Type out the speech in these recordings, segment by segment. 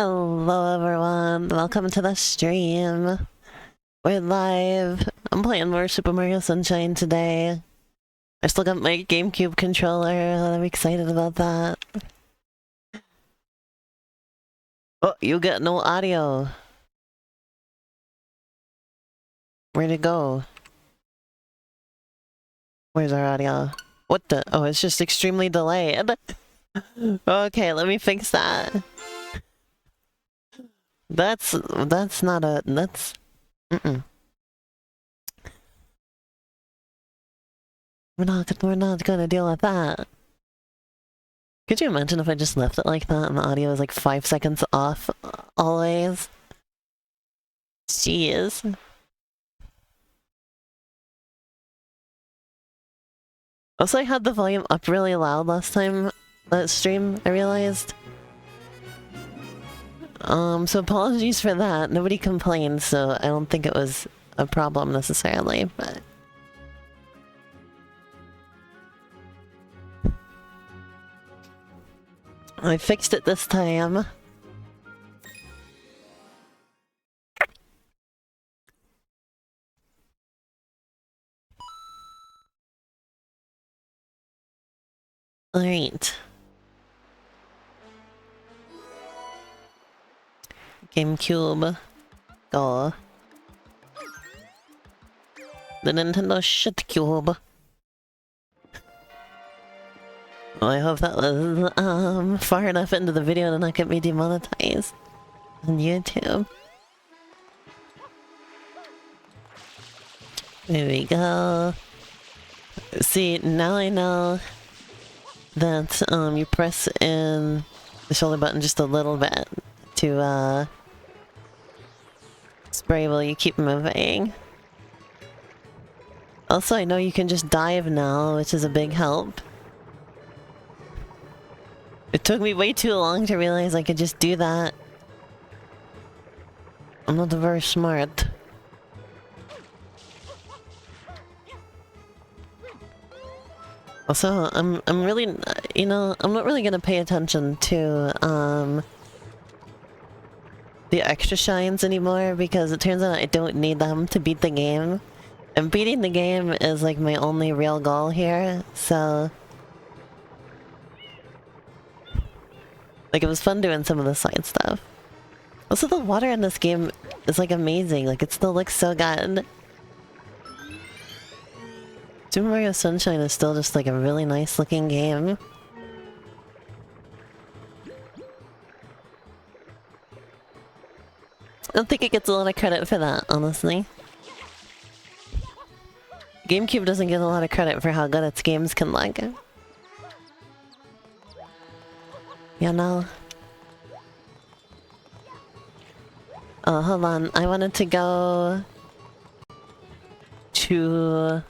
Hello everyone, welcome to the stream. We're live. I'm playing more Super Mario Sunshine today. I still got my GameCube controller, I'm excited about that. Oh, you got no audio. Where'd it go? Where's our audio? What the? Oh, it's just extremely delayed. Okay, let me fix that. That's not a, that's, We're not gonna deal with that. Could you imagine if I just left it like that and the audio was like 5 seconds off always? Jeez. Also, I had the volume up really loud last time that stream, I realized. So apologies for that. Nobody complained, so I don't think it was a problem necessarily, but... I fixed it this time. Alright. GameCube. Go. The Nintendo shit cube. Well, I hope that was far enough into the video to not get me demonetized on YouTube. There we go. See, now I know that you press in the shoulder button just a little bit to spray while you keep moving. Also, I know you can just dive now, which is a big help. It took me way too long to realize I could just do that. I'm not very smart. Also, I'm really, you know, I'm not really gonna pay attention to, the extra shines anymore because it turns out I don't need them to beat the game. And beating the game is like my only real goal here, so... Like, it was fun doing some of the side stuff. Also, the water in this game is, like, amazing. Like, it still looks so good. Super Mario Sunshine is still just, like, a really nice-looking game. I don't think it gets a lot of credit for that, honestly. GameCube doesn't get a lot of credit for how good its games can look. You know? Oh, hold on. I wanted to go to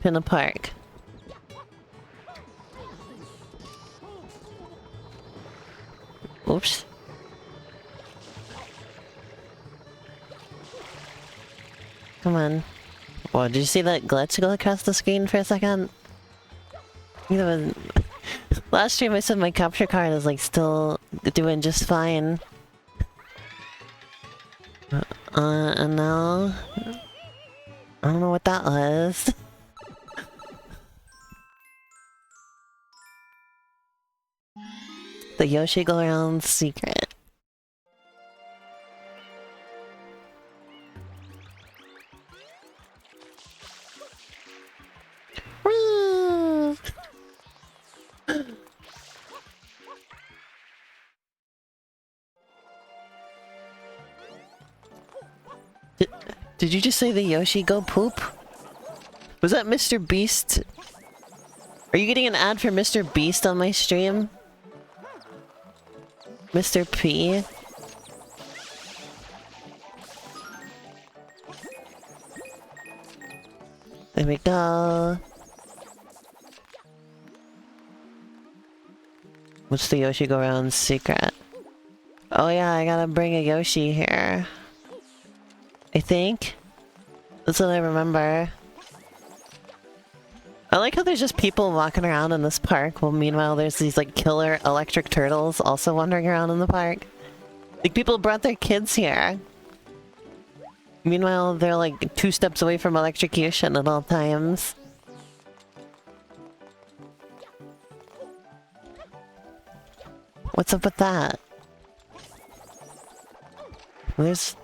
Pinna Park. Oops. Come on. Whoa, did you see that glitch go across the screen for a second? I think that was... Last stream I said my capture card is like still doing just fine. And now... I don't know what that was. The Yoshi Go Around secret. Woo! Did you just say the Yoshi go poop? Was that Mr. Beast? Are you getting an ad for Mr. Beast on my stream? Mr. P? There we go. What's the Yoshi Go Around secret? Oh yeah, I gotta bring a Yoshi here. I think. That's what I remember. I like how there's just people walking around in this park, while meanwhile there's these like killer electric turtles also wandering around in the park. Like, people brought their kids here. Meanwhile, they're like 2 steps away from electrocution at all times. What's up with that? Where's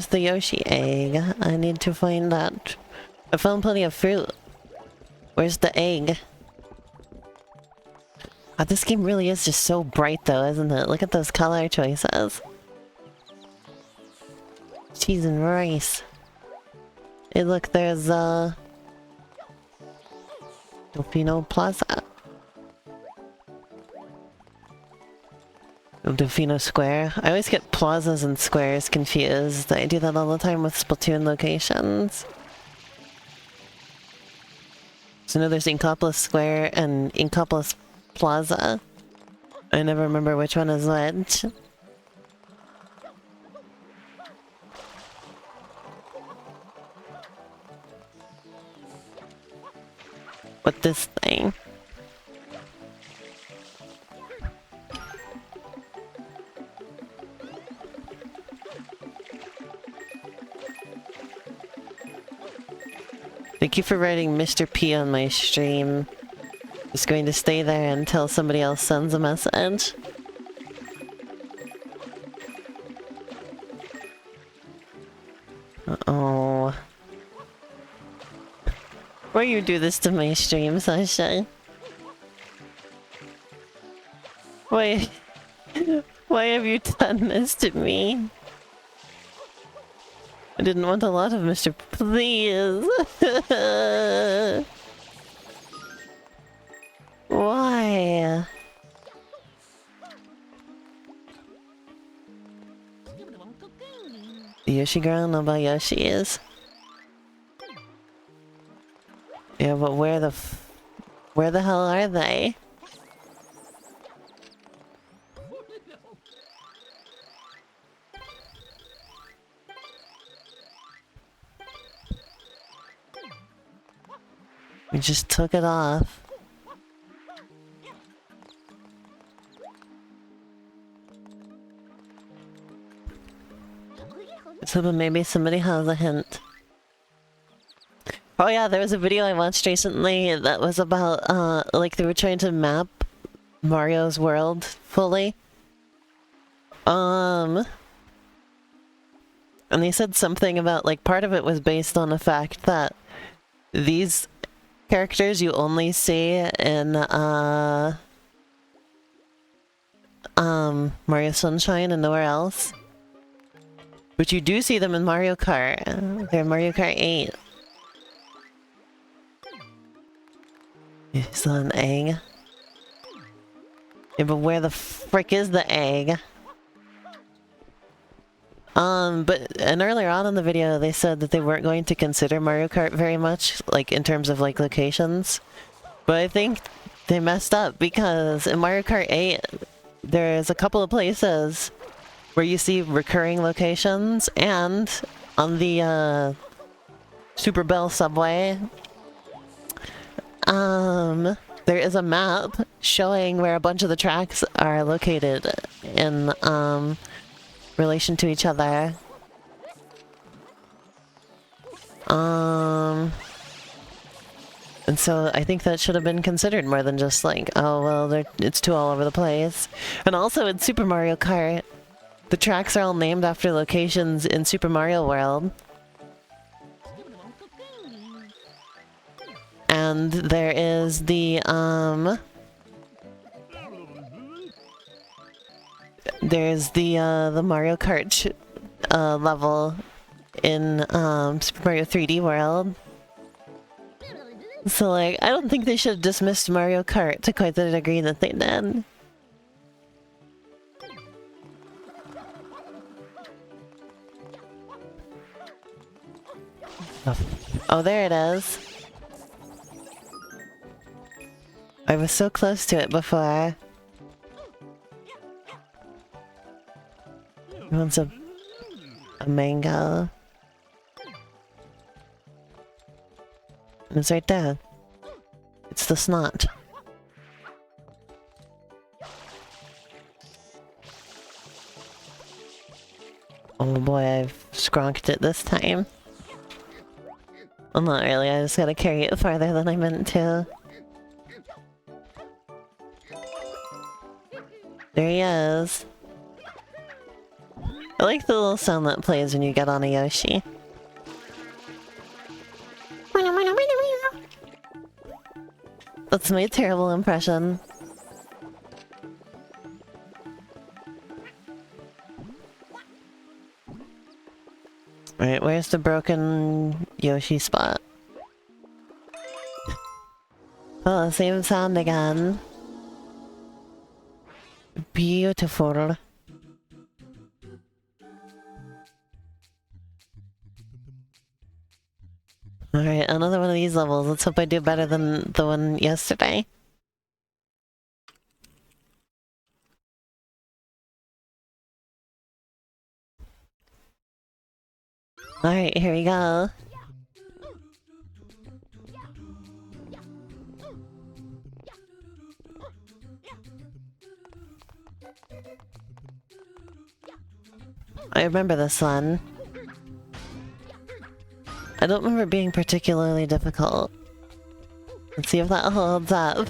the Yoshi egg? I need to find that. I found plenty of fruit. Where's the egg? Oh, this game really is just so bright though, isn't it? Look at those color choices. Cheese and rice. Hey look, there's Delfino Plaza. Delfino Square. I always get plazas and squares confused. I do that all the time with Splatoon locations. So now there's Inkopolis Square and Inkopolis Plaza. I never remember which one is which. What this thing? Thank you for writing Mr. P on my stream. Just going to stay there until somebody else sends a message. Uh-oh. Why you do this to my stream, Sasha? Why... Why have you done this to me? I didn't want a lot of Mr. Please. Why? Yoshi girl, know about Yoshi's. Yeah, but where the hell are they? We just took it off. So but maybe somebody has a hint. Oh yeah, there was a video I watched recently that was about, like they were trying to map Mario's world fully. And they said something about, like, part of it was based on the fact that these characters you only see in, Mario Sunshine and nowhere else. But you do see them in Mario Kart. They're in Mario Kart 8. You saw an egg? Yeah, but where the frick is the egg? And earlier on in the video, they said that they weren't going to consider Mario Kart very much, like, in terms of, like, locations. But I think they messed up, because in Mario Kart 8, there's a couple of places where you see recurring locations, and on the, Super Bell subway, there is a map showing where a bunch of the tracks are located in, relation to each other. And so I think that should have been considered more than just like, oh well, it's too all over the place. And also in Super Mario Kart, the tracks are all named after locations in Super Mario World. And there is the, there's the Mario Kart level in Super Mario 3D World. So like, I don't think they should have dismissed Mario Kart to quite the degree that they did. Oh, there it is. I was so close to it before. He wants a mango. It's right there. It's the snot. Oh boy, I've skronked it this time. Well, not really, I just gotta carry it farther than I meant to. There he is. I like the little sound that plays when you get on a Yoshi. That's my terrible impression. Alright, where's the broken Yoshi spot? Oh, same sound again. Beautiful. Alright, another one of these levels. Let's hope I do better than the one yesterday. Alright, here we go. I remember this one. I don't remember it being particularly difficult. Let's see if that holds up.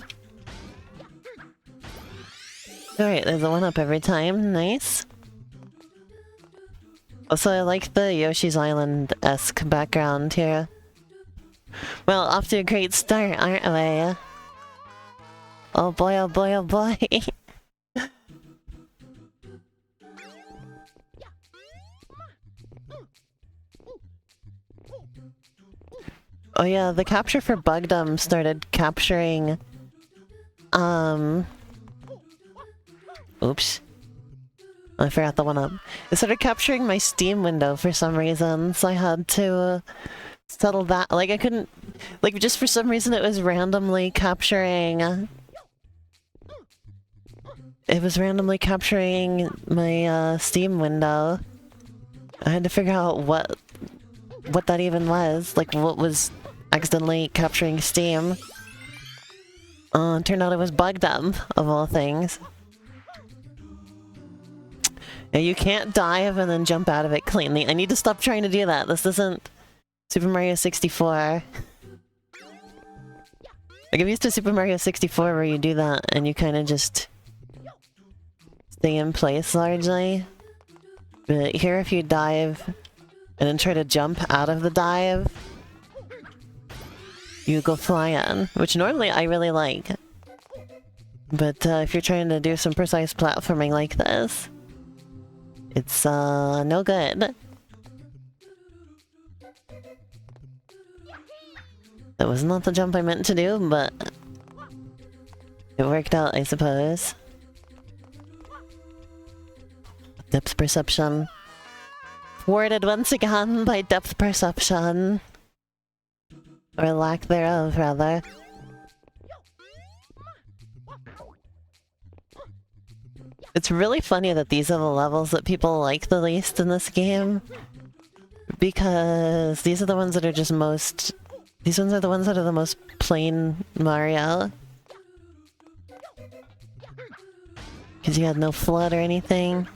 Alright, there's a 1-up every time. Nice. Also, I like the Yoshi's Island-esque background here. Well, off to a great start, aren't we? Oh boy, oh boy, oh boy. Oh yeah, the capture for Bugdom started capturing... Oops. I forgot the 1-up. It started capturing my Steam window for some reason, so I had to settle that. Like, I couldn't... Like, just for some reason it was randomly capturing... It was randomly capturing my Steam window. I had to figure out what that even was. Like, what was accidentally capturing Steam. Turned out it was Bugdom, of all things. Yeah, you can't dive and then jump out of it cleanly. I need to stop trying to do that. This isn't Super Mario 64. Like, I'm used to Super Mario 64 where you do that and you kind of just stay in place largely. But here if you dive and then try to jump out of the dive, you go flying, which normally I really like. But if you're trying to do some precise platforming like this, it's no good. That was not the jump I meant to do, but it worked out, I suppose. Depth perception. Thwarted once again by depth perception. Or lack thereof, rather. It's really funny that these are the levels that people like the least in this game. Because these are the ones that are just most... These ones are the ones that are the most plain Mario. Because you had no FLUDD or anything.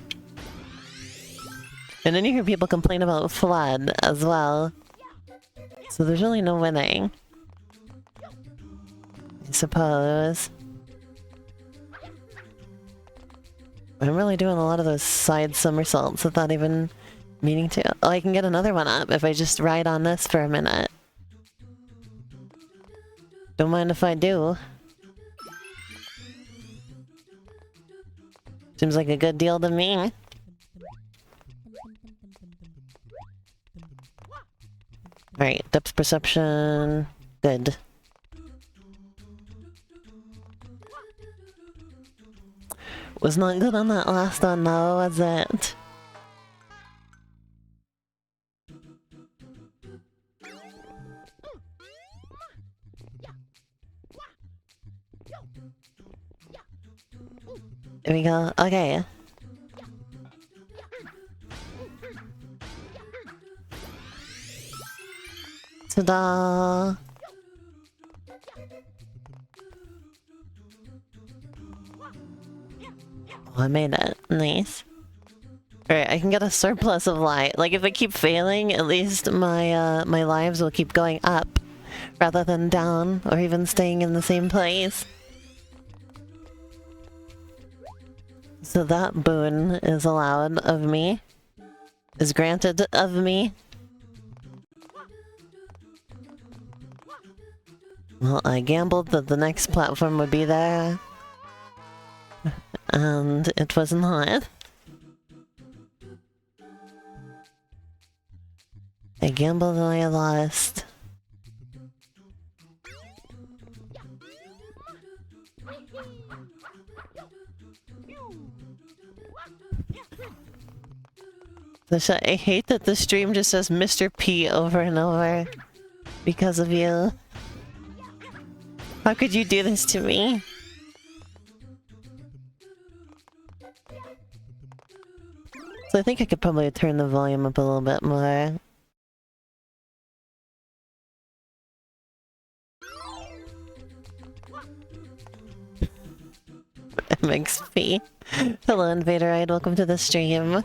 And then you hear people complain about FLUDD as well. So there's really no winning, I suppose. I'm really doing a lot of those side somersaults without even meaning to. Oh, I can get another one up if I just ride on this for a minute. Don't mind if I do. Seems like a good deal to me. Alright, depth perception. Good. Was not good on that last one though, was it? There we go. Okay. Ta-da! Oh, I made it. Nice. Alright, I can get a surplus of life. Like, if I keep failing, at least my, my lives will keep going up, rather than down, or even staying in the same place. So that boon is allowed of me. Is granted of me. Well, I gambled that the next platform would be there. And it was not. I gambled and I lost. I hate that the stream just says Mr. P over and over because of you. How could you do this to me? So I think I could probably turn the volume up a little bit more. MXP. Hello, Invaderide. Welcome to the stream.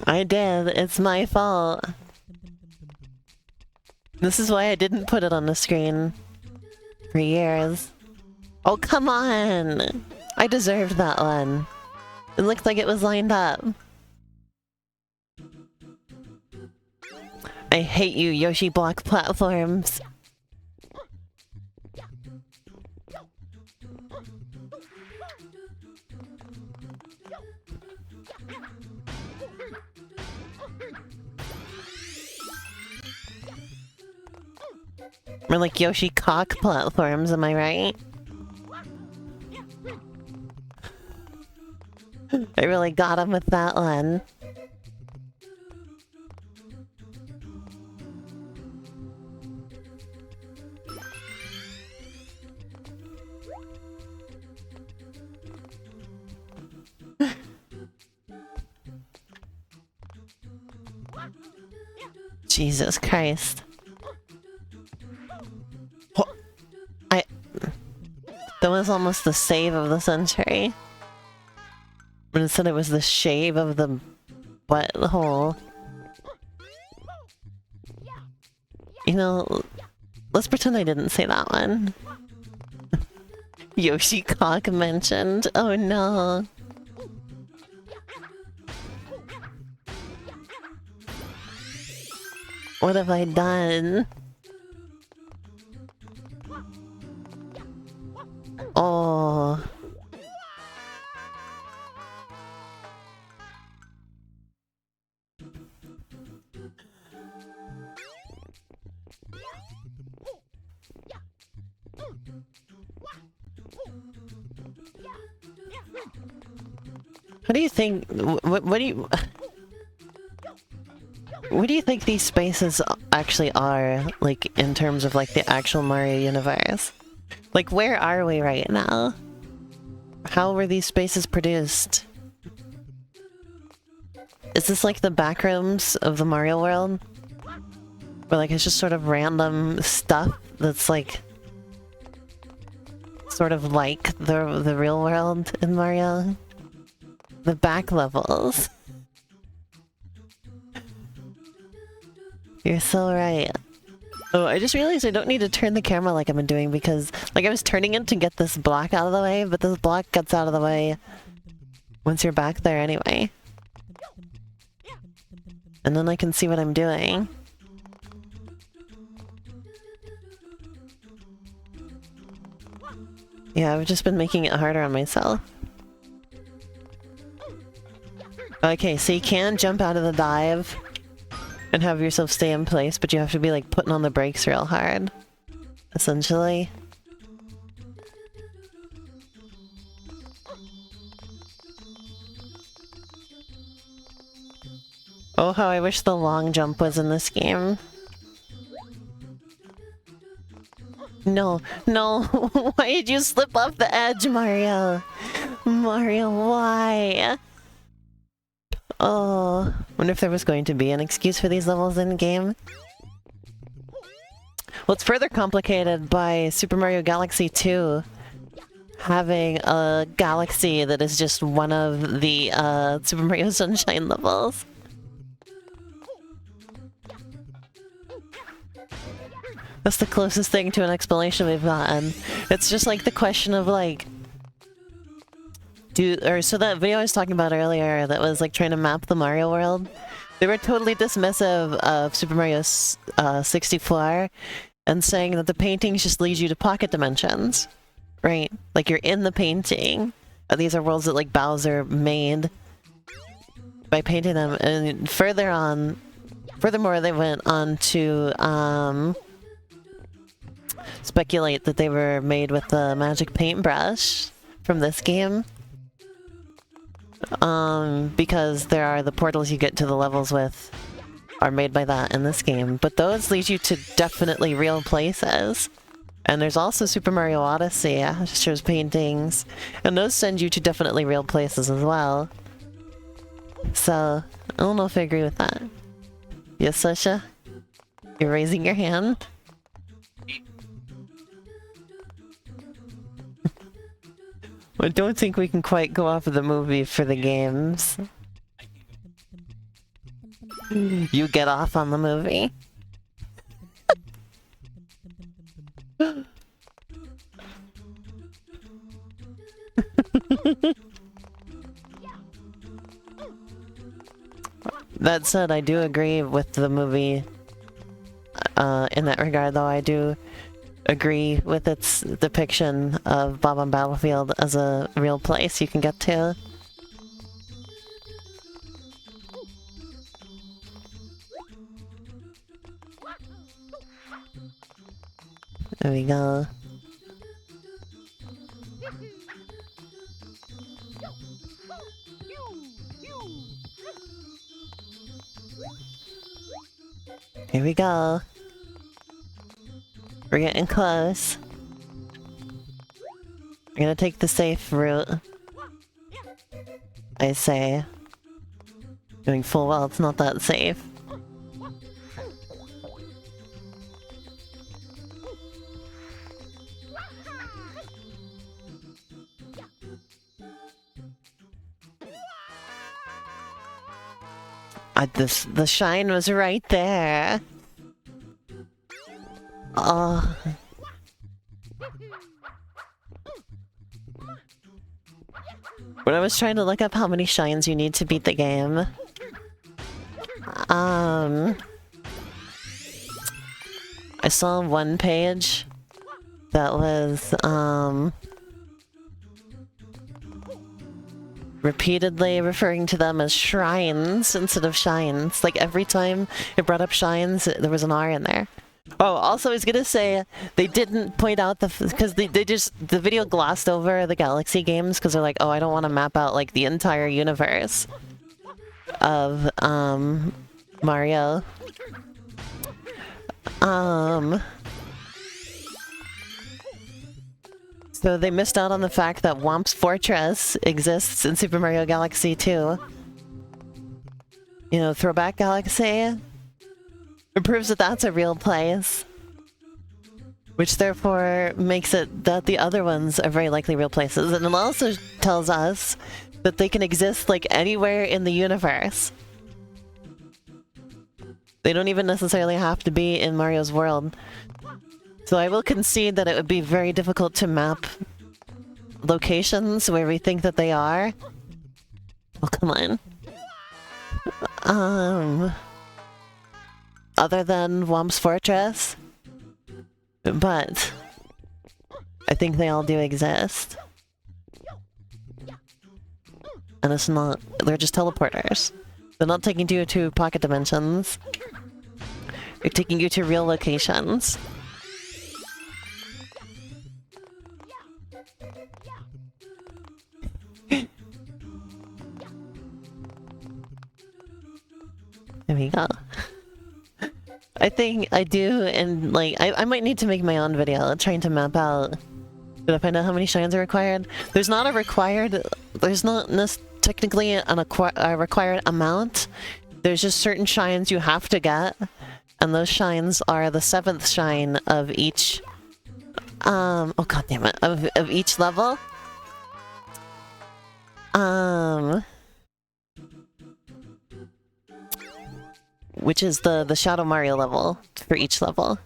I did. It's my fault. This is why I didn't put it on the screen for years. Oh, come on! I deserved that one. It looked like it was lined up. I hate you, Yoshi block platforms. Or like Yoshi cock platforms, am I right? I really got him with that one. Jesus Christ. That was almost the save of the century. But instead it was the shave of the butthole. You know, let's pretend I didn't say that one. Yoshi cock mentioned. Oh no. What have I done? Oh. What do you think? What do you? What do you think these spaces actually are, like, in terms of, like, the actual Mario universe? Like, where are we right now? How were these spaces produced? Is this like the backrooms of the Mario world? Where, like, it's just sort of random stuff that's, like, sort of like the real world in Mario? The back levels. You're so right. Oh, I just realized I don't need to turn the camera like I've been doing because, like, I was turning it to get this block out of the way, but this block gets out of the way once you're back there anyway. And then I can see what I'm doing. Yeah, I've just been making it harder on myself. Okay, so you can jump out of the dive and have yourself stay in place, but you have to be, like, putting on the brakes real hard, essentially. Oh, how I wish the long jump was in this game. No, no, why did you slip off the edge, Mario? Mario, why? Oh, wonder if there was going to be an excuse for these levels in game. Well, it's further complicated by Super Mario Galaxy 2 having a galaxy that is just one of the Super Mario Sunshine levels. That's the closest thing to an explanation we've gotten. It's just like the question of like, so that video I was talking about earlier that was like trying to map the Mario world, they were totally dismissive of Super Mario 64 and saying that the paintings just lead you to pocket dimensions, right? Like you're in the painting. These are worlds that like Bowser made by painting them. And furthermore, they went on to speculate that they were made with the magic paintbrush from this game. Because there are the portals you get to the levels with are made by that in this game. But those lead you to definitely real places. And there's also Super Mario Odyssey, it shows paintings. And those send you to definitely real places as well. So, I don't know if I agree with that. Yes, Sasha? You're raising your hand? I don't think we can quite go off of the movie for the games. You get off on the movie. That said, I do agree with the movie in that regard, though. I do agree with its depiction of Bob-omb Battlefield as a real place you can get to. There we go. Here we go. We're getting close. We're gonna take the safe route. I say. Doing full well it's not that safe. The shine was right there. Oh. When I was trying to look up how many shines you need to beat the game, I saw one page that was, repeatedly referring to them as shrines instead of shines. Like every time it brought up shines, there was an R in there. Oh, also I was gonna say, they didn't point out because the video glossed over the Galaxy games because they're like, oh, I don't want to map out like the entire universe of, Mario. So they missed out on the fact that Whomp's Fortress exists in Super Mario Galaxy 2. You know, Throwback Galaxy. It proves that that's a real place. Which therefore makes it that the other ones are very likely real places. And it also tells us that they can exist like anywhere in the universe. They don't even necessarily have to be in Mario's world. So I will concede that it would be very difficult to map locations where we think that they are. Oh, come on. Other than Whomp's Fortress. But I think they all do exist. And it's not... they're just teleporters. They're not taking you to pocket dimensions. They're taking you to real locations. There we go. I think I do, and like, I might need to make my own video trying to map out. Did I find out how many shines are required? There's not a required, there's not technically a required amount. There's just certain shines you have to get And those shines are the 7th shine of each... oh god damn it, of each level. Which is the Shadow Mario level for each level.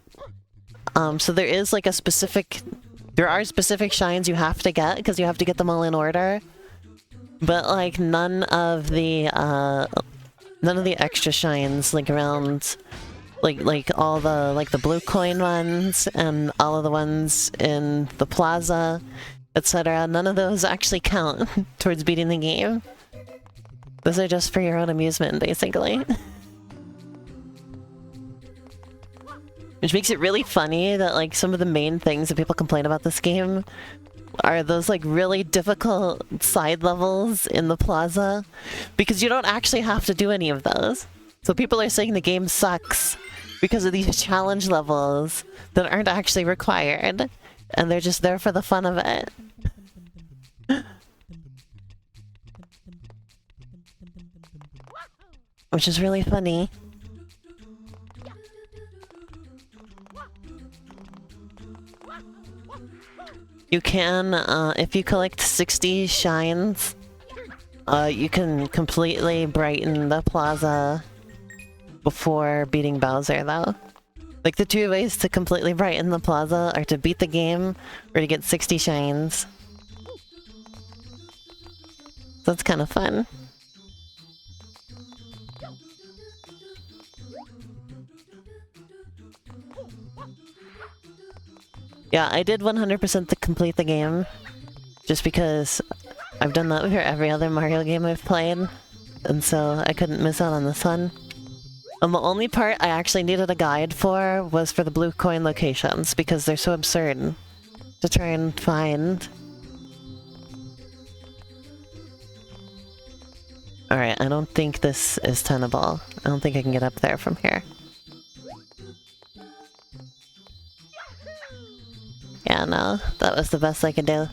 So there is like a specific... There are specific shines you have to get, because you have to get them all in order. But like none of the extra shines, like around... Like all the, like the blue coin ones, and all of the ones in the plaza, etc. None of those actually count towards beating the game. Those are just for your own amusement, basically. Which makes it really funny that like some of the main things that people complain about this game are those like really difficult side levels in the plaza, because you don't actually have to do any of those. So people are saying the game sucks because of these challenge levels that aren't actually required, and they're just there for the fun of it. Which is really funny. You can, if you collect 60 shines, you can completely brighten the plaza before beating Bowser, though. Like, the two ways to completely brighten the plaza are to beat the game, or to get 60 shines. That's kind of fun. Yeah, I did 100% to complete the game, just because I've done that for every other Mario game I've played, and so I couldn't miss out on this one. And the only part I actually needed a guide for was for the blue coin locations, because they're so absurd to try and find. Alright, I don't think this is tenable. I don't think I can get up there from here. Yeah, no, that was the best I could do.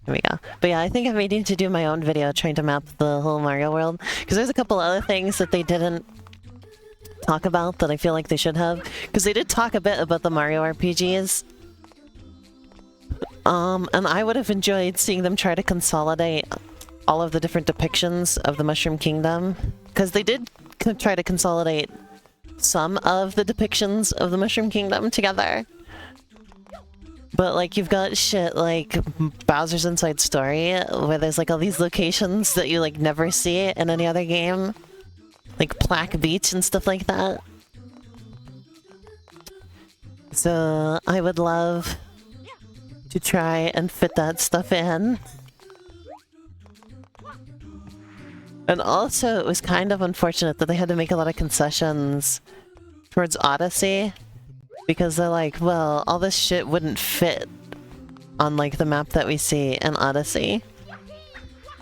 There we go. But yeah, I think I may need to do my own video trying to map the whole Mario world, because there's a couple other things that they didn't talk about that I feel like they should have. Because they did talk a bit about the Mario RPGs. And I would have enjoyed seeing them try to consolidate all of the different depictions of the Mushroom Kingdom. Because they did try to consolidate some of the depictions of the Mushroom Kingdom together. But, like, you've got shit like Bowser's Inside Story, where there's, like, all these locations that you, like, never see in any other game. Like Plaque Beach and stuff like that. So, I would love to try and fit that stuff in. And also, it was kind of unfortunate that they had to make a lot of concessions towards Odyssey. Because they're like, well, all this shit wouldn't fit on, like, the map that we see in Odyssey.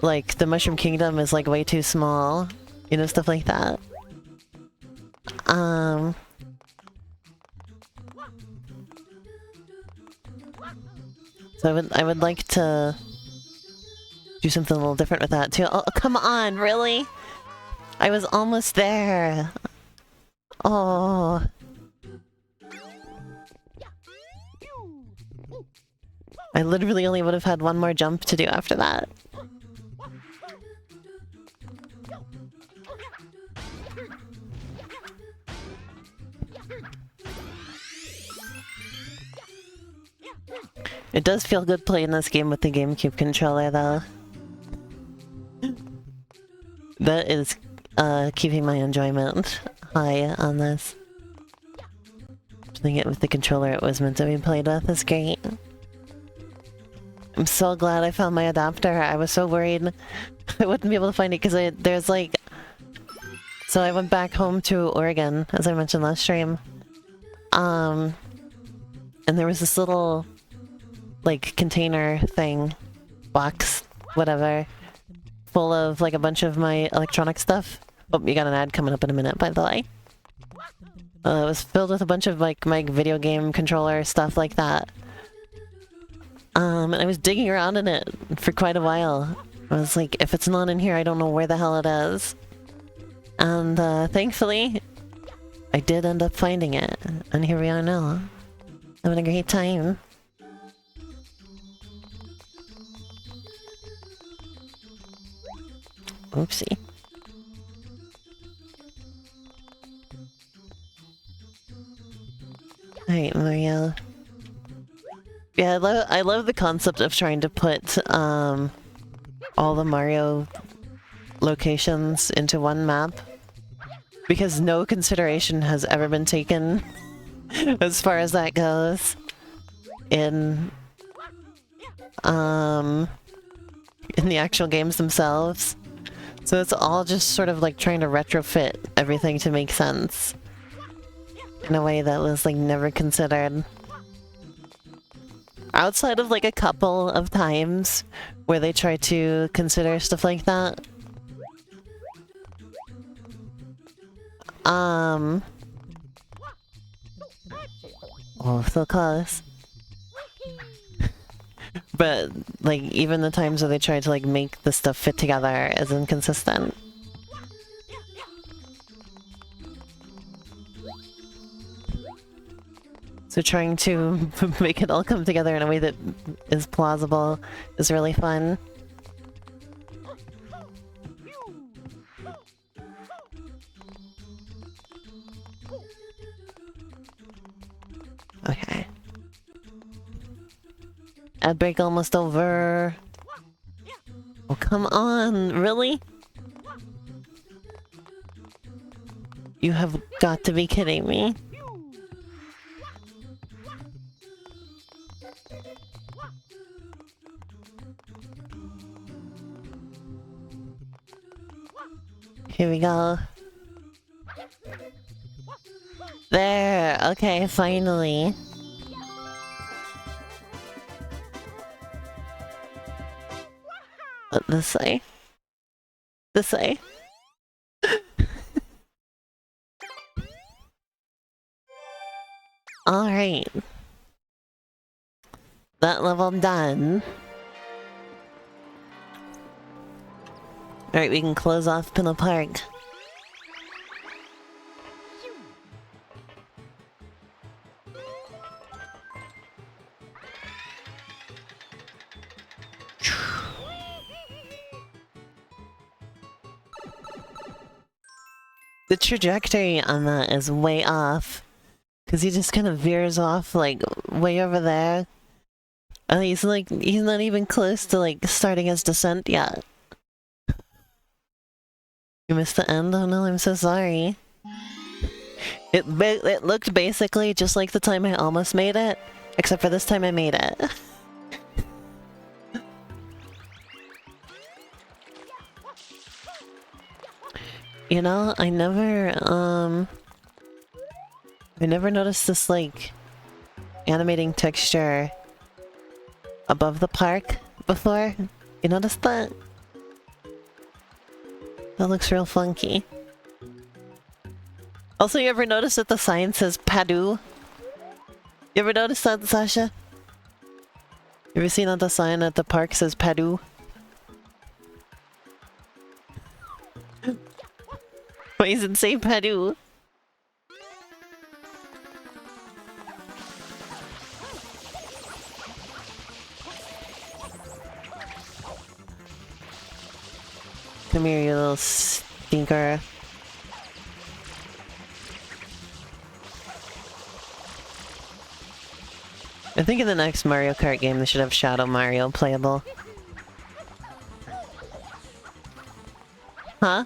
Like, the Mushroom Kingdom is, like, way too small. You know, stuff like that. So I would like to do something a little different with that, too. Oh, come on, really? I was almost there. Oh... I literally only would have had one more jump to do after that. It does feel good playing this game with the GameCube controller, though. That is keeping my enjoyment high on this. Playing it with the controller it was meant to be played with is great. I'm so glad I found my adapter. I was so worried I wouldn't be able to find it because there's like... So I went back home to Oregon, as I mentioned last stream. And there was this little, like, container thing, box, whatever, full of, like, a bunch of my electronic stuff. Oh, you got an ad coming up in a minute, by the way. It was filled with a bunch of, like, my video game controller, stuff like that. And I was digging around in it for quite a while. I was like, if it's not in here, I don't know where the hell it is. And thankfully, I did end up finding it. And here we are now. Having a great time. Oopsie. Alright, Mario. Yeah, I love the concept of trying to put all the Mario locations into one map. Because no consideration has ever been taken as far as that goes in the actual games themselves. So it's all just sort of like trying to retrofit everything to make sense in a way that was like never considered. Outside of like a couple of times where they try to consider stuff like that. Oh, so close. But, like, even the times where they try to, like, make the stuff fit together is inconsistent. So trying to make it all come together in a way that is plausible is really fun. Okay. Ad break almost over. Oh, come on, really? You have got to be kidding me. Here we go. There! Okay, finally. This way. This way. Alright. That level done. Alright, we can close off Pinnacle Park. The trajectory on that is way off. Because he just kind of veers off, like, way over there. And he's not even close to, like, starting his descent yet. You missed the end? Oh no, I'm so sorry. It looked basically just like the time I almost made it, except for this time I made it. You know, I never noticed this, like, animating texture above the park before. You noticed that? That looks real funky. Also, you ever notice that the sign says Padu? You ever notice that, Sasha? You ever seen that the sign at the park says Padu? Why does it say Padu? Come here, you little stinker. I think in the next Mario Kart game they should have Shadow Mario playable. Huh?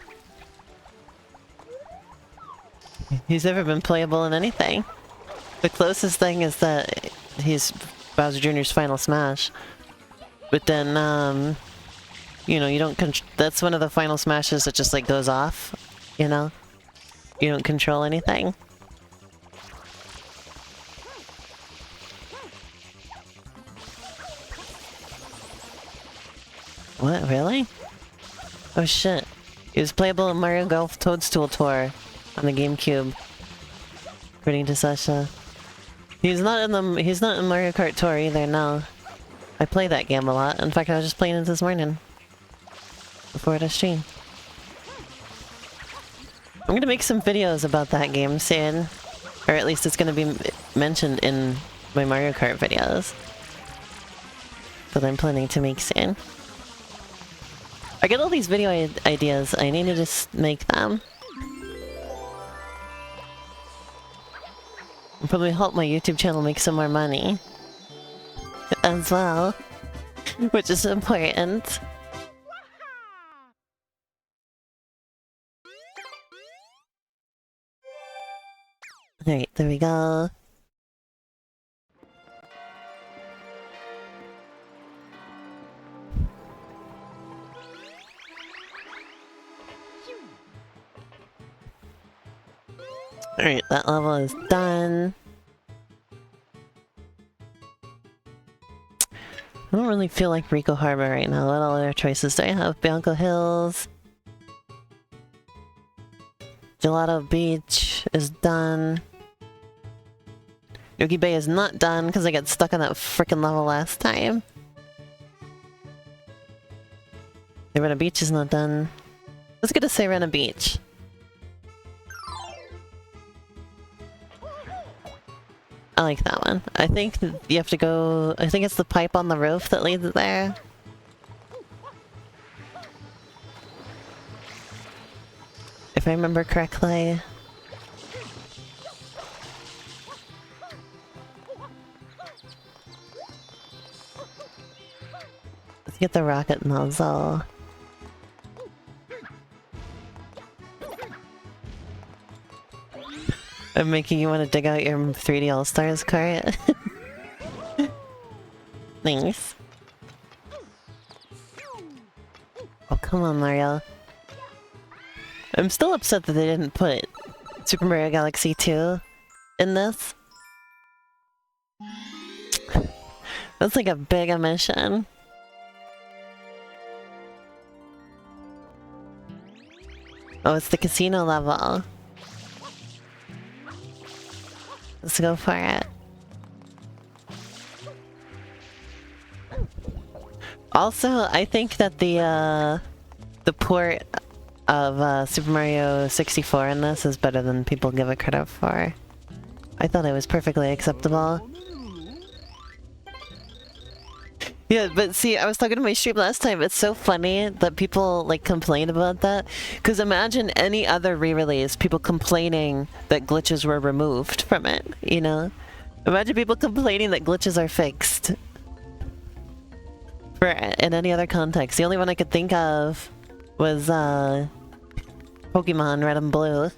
He's never been playable in anything. The closest thing is that he's Bowser Jr.'s Final Smash. But then, you know, you don't that's one of the Final Smashes that just, like, goes off, you know? You don't control anything. What, really? Oh shit. He was playable in Mario Golf Toadstool Tour on the GameCube. According to Sasha. He's not in Mario Kart Tour either, no. I play that game a lot. In fact, I was just playing it this morning. Before the stream. I'm gonna make some videos about that game soon. Or at least it's gonna be mentioned in my Mario Kart videos. That I'm planning to make soon. I get all these video ideas, I need to just make them. I'll probably help my YouTube channel make some more money. As well. Which is important. Alright, there we go. Alright, that level is done. I don't really feel like Rico Harbor right now. What other choices do I have? Bianco Hills. Gelato Beach is done. Yogi Bay is not done because I got stuck on that frickin' level last time. Serena Beach is not done. Let's get to Serena Beach. I like that one. I think you have to go... I think it's the pipe on the roof that leads there. If I remember correctly. Let's get the rocket nozzle. I'm making you want to dig out your 3D All-Stars cart. Thanks. Oh, come on, Mario. I'm still upset that they didn't put Super Mario Galaxy 2 in this. That's like a big omission. Oh, it's the casino level. Let's go for it. Also, I think that the port of Super Mario 64 in this is better than people give it credit for. I thought it was perfectly acceptable. Yeah, but see, I was talking to my stream last time, it's so funny that people, like, complain about that. Because imagine any other re-release, people complaining that glitches were removed from it, you know? Imagine people complaining that glitches are fixed. In any other context. The only one I could think of was, Pokemon Red and Blue.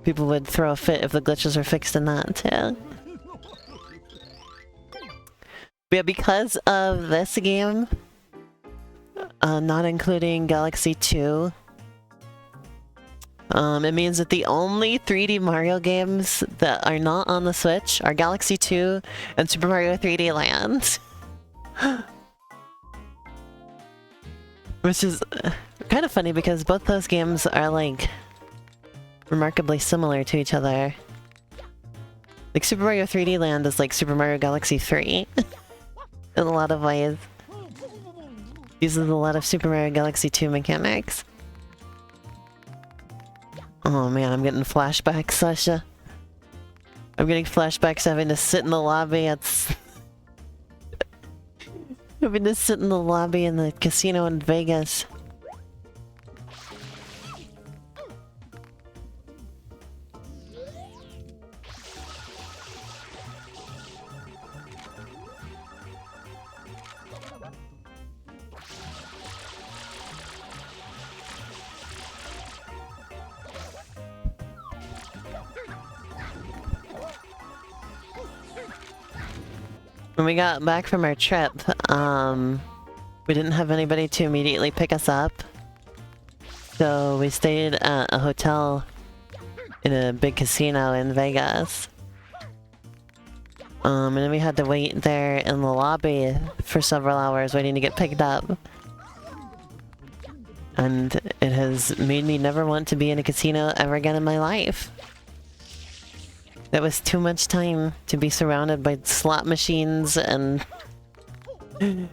People would throw a fit if the glitches were fixed in that, too. Yeah, because of this game, not including Galaxy 2, it means that the only 3D Mario games that are not on the Switch are Galaxy 2 and Super Mario 3D Land. Which is kind of funny because both those games are, like, remarkably similar to each other. Like, Super Mario 3D Land is like Super Mario Galaxy 3. In a lot of ways. Uses a lot of Super Mario Galaxy 2 mechanics. Oh man, I'm getting flashbacks, Sasha. I'm getting flashbacks having to sit in the lobby at... having to sit in the lobby in the casino in Vegas. When we got back from our trip, we didn't have anybody to immediately pick us up. So we stayed at a hotel in a big casino in Vegas. And then we had to wait there in the lobby for several hours waiting to get picked up. And it has made me never want to be in a casino ever again in my life. That was too much time to be surrounded by slot machines and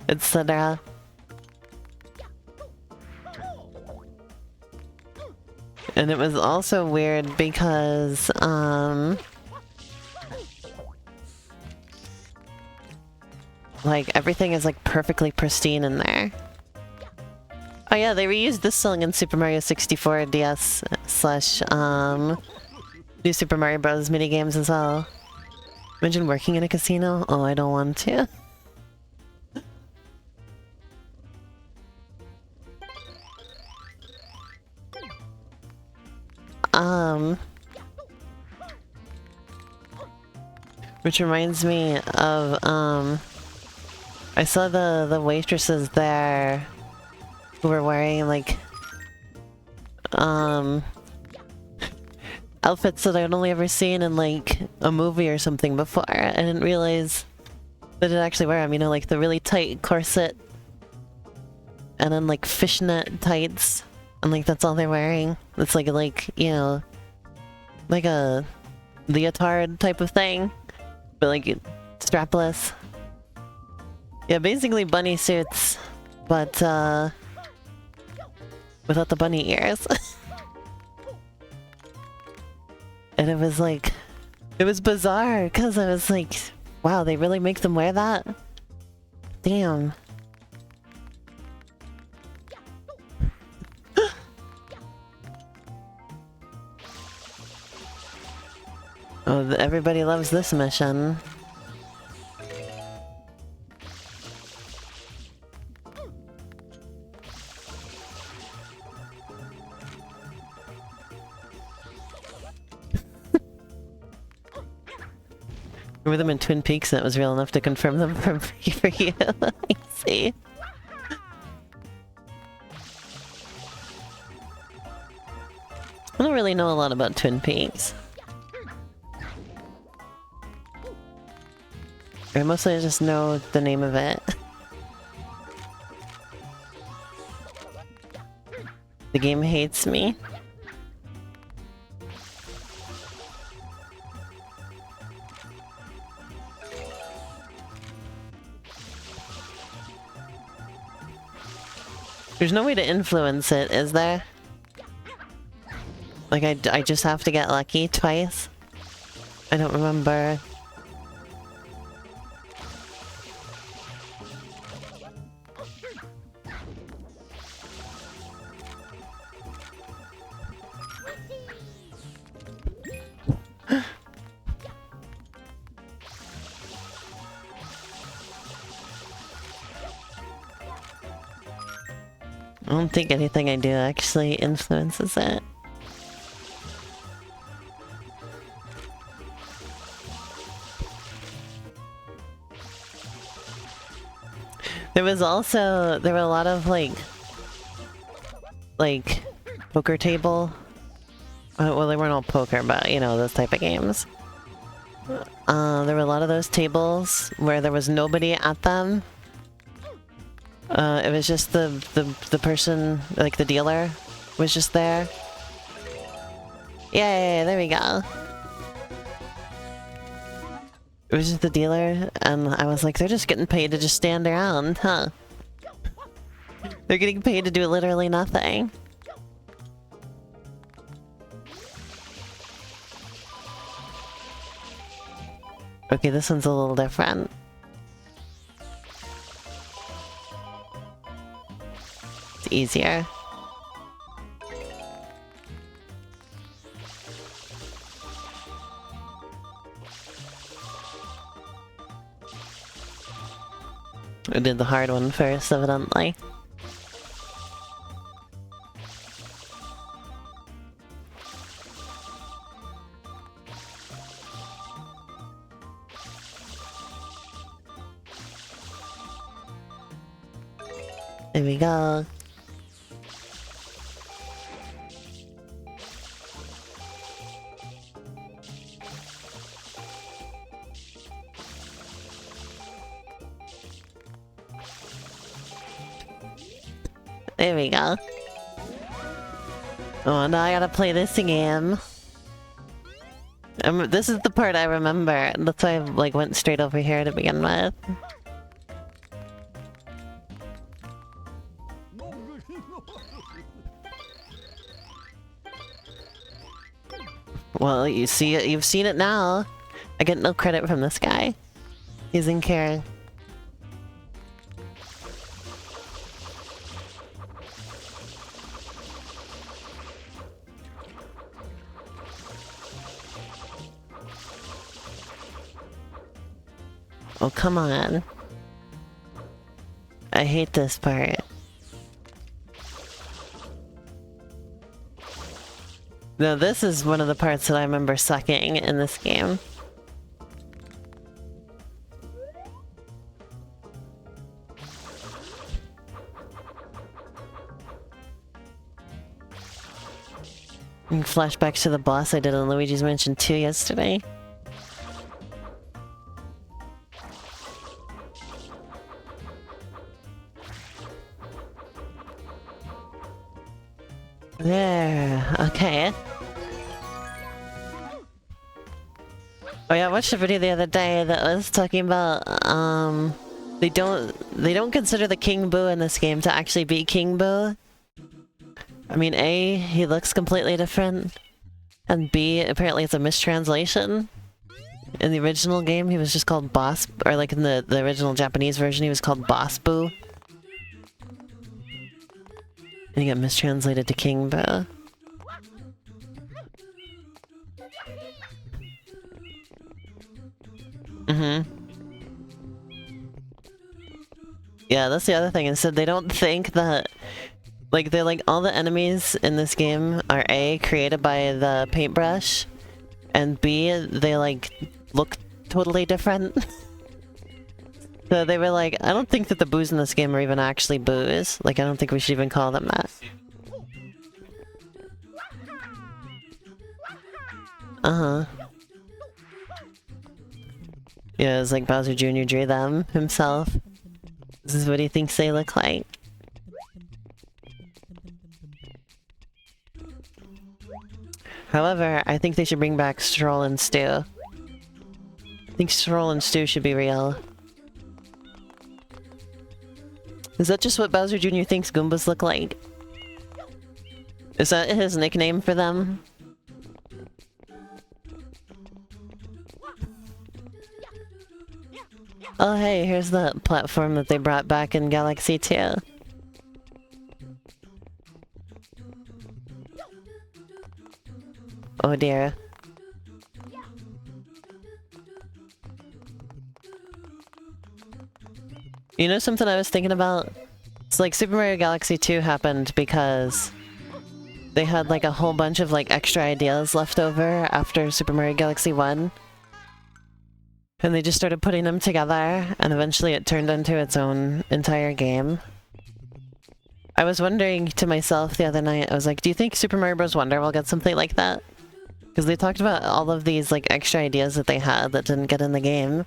etc. And it was also weird because, like, everything is, like, perfectly pristine in there. Oh yeah, they reused this song in Super Mario 64 DS slash, New Super Mario Bros. Minigames as well. Imagine working in a casino? Oh, I don't want to. Which reminds me of, I saw the waitresses there who were wearing, like, outfits that I'd only ever seen in, like, a movie or something before. I didn't realize that it actually wear them, you know, like the really tight corset and then, like, fishnet tights, and, like, that's all they're wearing. It's like, you know, like a leotard type of thing, but, like, strapless. Yeah, basically bunny suits, but, without the bunny ears. And it was like, it was bizarre, because I was like, wow, they really make them wear that? Damn. Oh, everybody loves this mission. Remember them in Twin Peaks, and it was real enough to confirm them for you. I see. I don't really know a lot about Twin Peaks. I mostly just know the name of it. The game hates me. There's no way to influence it, is there? Like, I just have to get lucky twice? I don't remember. I don't think anything I do actually influences it. There were a lot of like poker table. Well, they weren't all poker, but you know, those type of games. There were a lot of those tables where there was nobody at them. It was just the person, like the dealer, was just there. Yeah, there we go. It was just the dealer, and I was like, they're just getting paid to just stand around, huh? They're getting paid to do literally nothing. Okay, this one's a little different. It's easier. I did the hard one first, evidently. There we go. There we go. Oh, now I gotta play this again. This is the part I remember. That's why I like went straight over here to begin with. Well, you see it. You've seen it now. I get no credit from this guy. He's in Karen. Oh, come on. I hate this part. No, this is one of the parts that I remember sucking in this game. Flashbacks to the boss I did on Luigi's Mansion 2 yesterday. There, okay. Oh yeah, I watched a video the other day that was talking about, they don't consider the King Boo in this game to actually be King Boo. I mean, A, he looks completely different, and B, apparently it's a mistranslation. In the original game, he was just called Boss, or like in the original Japanese version, he was called Boss Boo. And he got mistranslated to King Boo. Yeah, that's the other thing. Instead, they don't think that... Like, they're like, all the enemies in this game are A, created by the paintbrush, and B, they like, look totally different. So they were like, I don't think that the boos in this game are even actually boos. Like, I don't think we should even call them that. Uh-huh. Yeah, it's like Bowser Jr. drew them himself. This is what he thinks they look like. However, I think they should bring back Stroll and Stew. I think Stroll and Stew should be real. Is that just what Bowser Jr. thinks Goombas look like? Is that his nickname for them? Oh hey, here's the platform that they brought back in Galaxy 2. Oh dear. You know something I was thinking about? It's like Super Mario Galaxy 2 happened because they had like a whole bunch of like extra ideas left over after Super Mario Galaxy 1. And they just started putting them together, and eventually it turned into its own entire game. I was wondering to myself the other night, I was like, do you think Super Mario Bros. Wonder will get something like that? Because they talked about all of these like extra ideas that they had that didn't get in the game.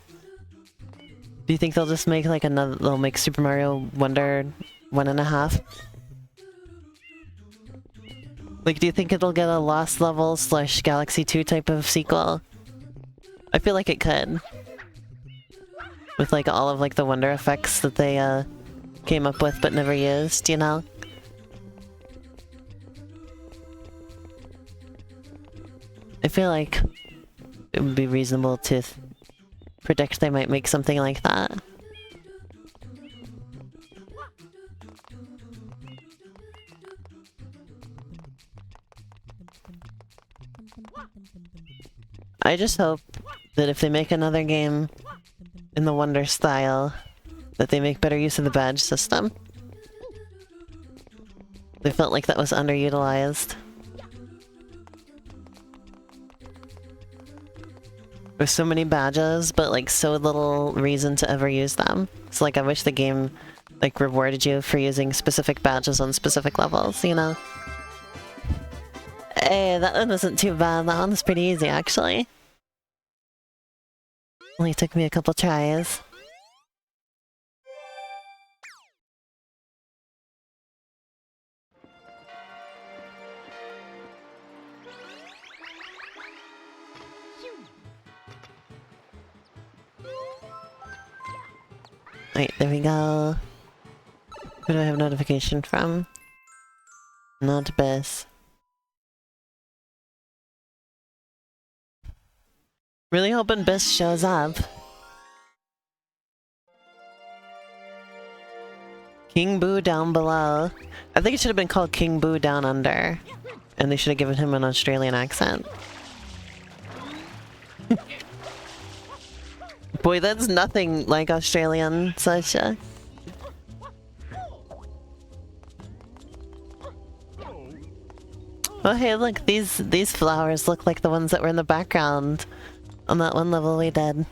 Do you think they'll just make like another, they'll make Super Mario Wonder 1.5? Like, do you think it'll get a Lost Levels / Galaxy 2 type of sequel? I feel like it could. With like all of like the wonder effects that they came up with but never used, you know? I feel like it would be reasonable to predict they might make something like that. I just hope that if they make another game in the Wonder style, that they make better use of the badge system. They felt like that was underutilized. There's so many badges, but like so little reason to ever use them. So like I wish the game like rewarded you for using specific badges on specific levels, you know? Hey, that one isn't too bad. That one's pretty easy, actually. Only took me a couple tries. Right, there we go. Who do I have notification from? Not Biss. Really hoping Biss shows up. King Boo down below. I think it should have been called King Boo down under. And they should have given him an Australian accent. Boy, that's nothing like Australian, Sasha. Oh hey, look, these flowers look like the ones that were in the background on that one level we did.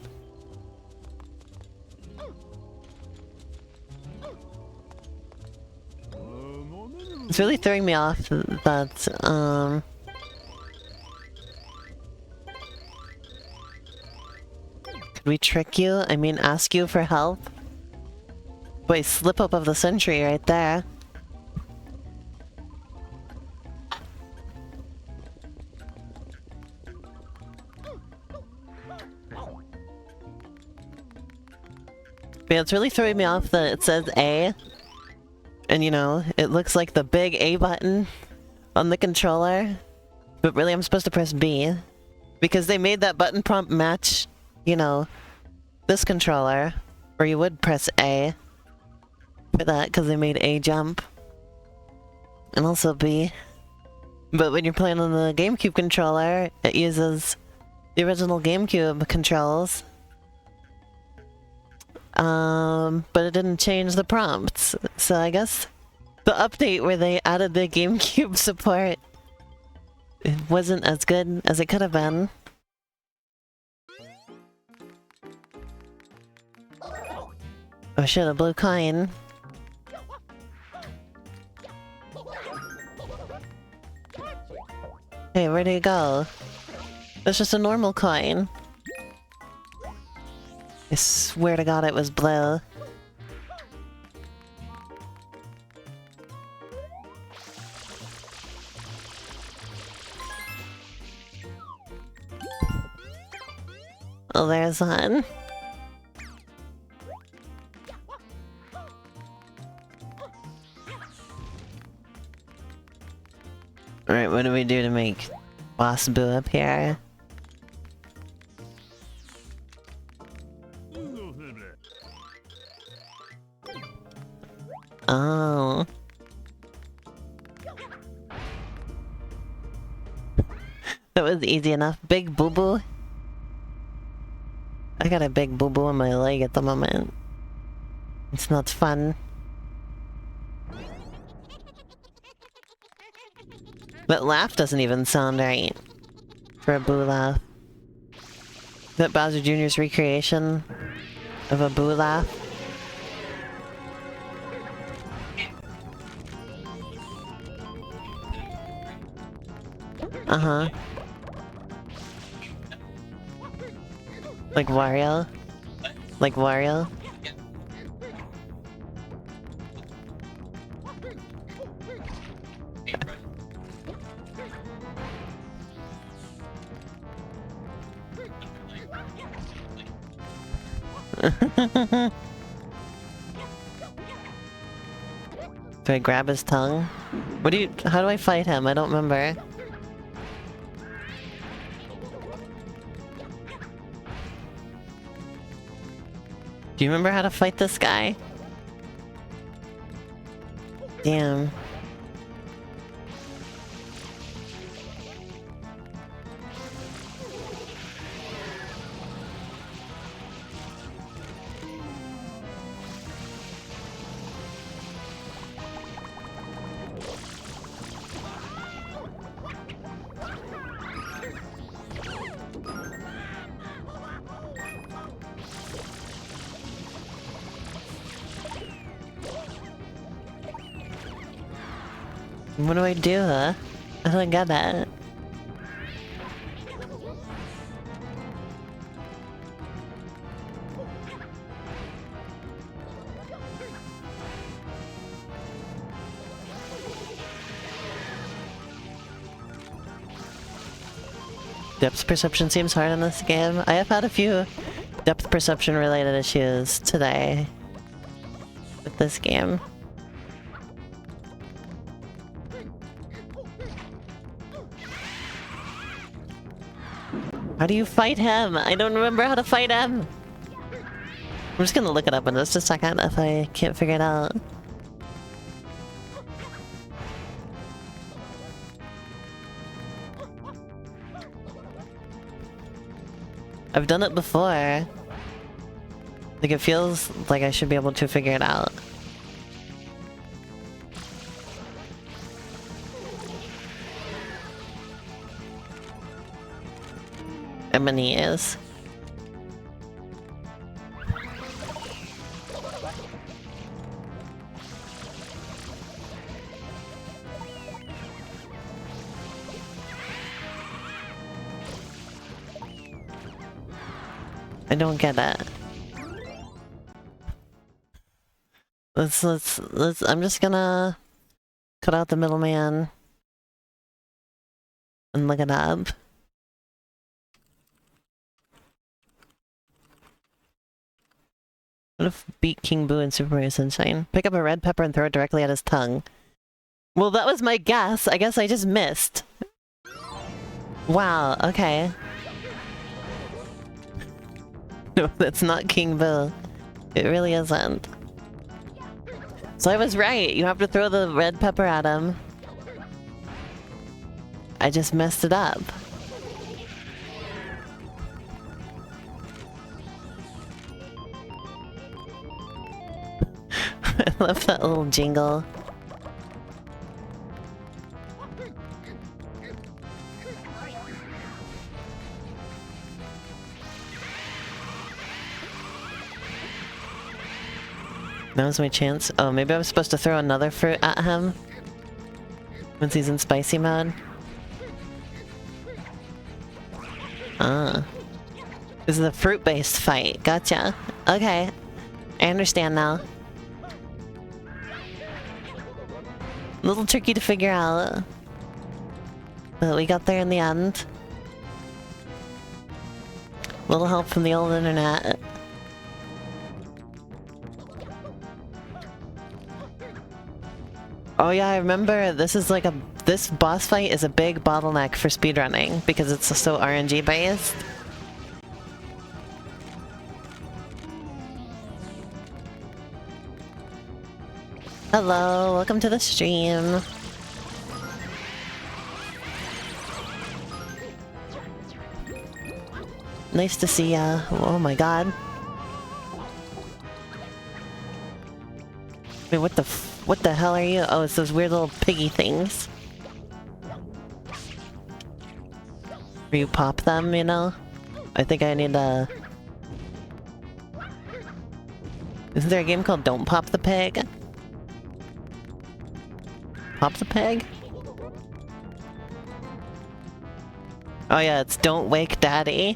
It's really throwing me off that, could we trick you? I mean, ask you for help? Boy, slip up of the century right there. But yeah, it's really throwing me off that it says A. And you know, it looks like the big A button on the controller. But really I'm supposed to press B. Because they made that button prompt match, you know, this controller. Or you would press A for that, because they made A jump. And also B. But when you're playing on the GameCube controller, it uses the original GameCube controls. But it didn't change the prompts. So I guess the update where they added the GameCube support, it wasn't as good as it could have been. Oh shit, a blue coin. Hey, where do you go? That's just a normal coin. I swear to God it was blue. Oh, there's one. Alright, what do we do to make Boss Boo up here? Oh. That was easy enough. Big boo-boo. I got a big boo-boo on my leg at the moment. It's not fun. That laugh doesn't even sound right. For a boo laugh. Is that Bowser Jr.'s recreation of a boo laugh? Uh-huh. Like Wario? Like Wario? Do I grab his tongue? How do I fight him? I don't remember. Do you remember how to fight this guy? Damn. What do I do, huh? I don't get that. Depth perception seems hard in this game. I have had a few depth perception related issues today with this game. How do you fight him? I don't remember how to fight him. I'm just gonna look it up in just a second if I can't figure it out. I've done it before. Like, it feels like I should be able to figure it out. Emily is. I don't get it. Let's I'm just gonna cut out the middleman and look it up. What if beat King Boo in Super Mario Sunshine? Pick up a red pepper and throw it directly at his tongue. Well, that was my guess. I guess I just missed. Wow, okay. No, that's not King Boo. It really isn't. So I was right. You have to throw the red pepper at him. I just messed it up. I love that little jingle. Now's my chance. Oh, maybe I was supposed to throw another fruit at him once he's in spicy mode. Ah. This is a fruit-based fight. Gotcha. Okay. I understand now. A little tricky to figure out. But we got there in the end. A little help from the old internet. Oh yeah, I remember this is like this boss fight is a big bottleneck for speedrunning because it's so RNG based. Hello, welcome to the stream. Nice to see ya. Oh my god. Wait, what the hell are you? Oh, it's those weird little piggy things. Where you pop them, you know? I think I need a... Isn't there a game called Don't Pop the Pig? Pop the Pig? Oh yeah, it's Don't Wake Daddy.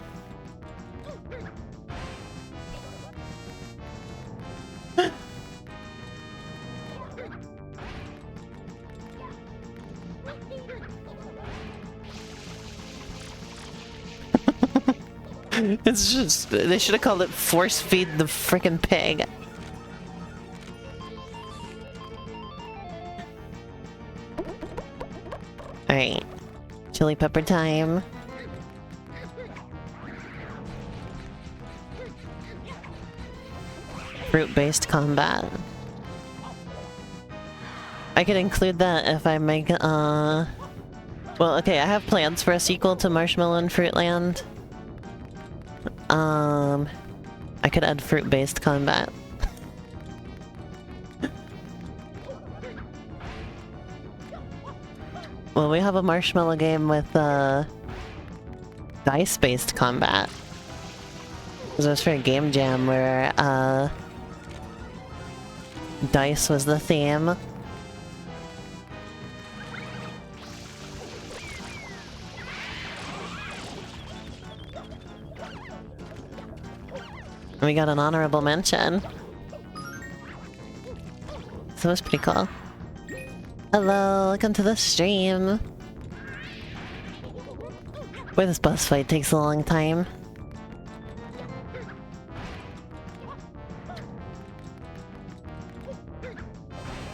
It's just, they should have called it Force Feed the Frickin' Pig. Alright. Chili pepper time. Fruit-based combat. I could include that if I make, well, okay, I have plans for a sequel to Marshmallow and Fruitland. I could add fruit-based combat. Well, we have a Marshmallow game with, dice-based combat. This was for a game jam where, dice was the theme. We got an honorable mention. So it was pretty cool. Hello, welcome to the stream. Boy, this boss fight takes a long time.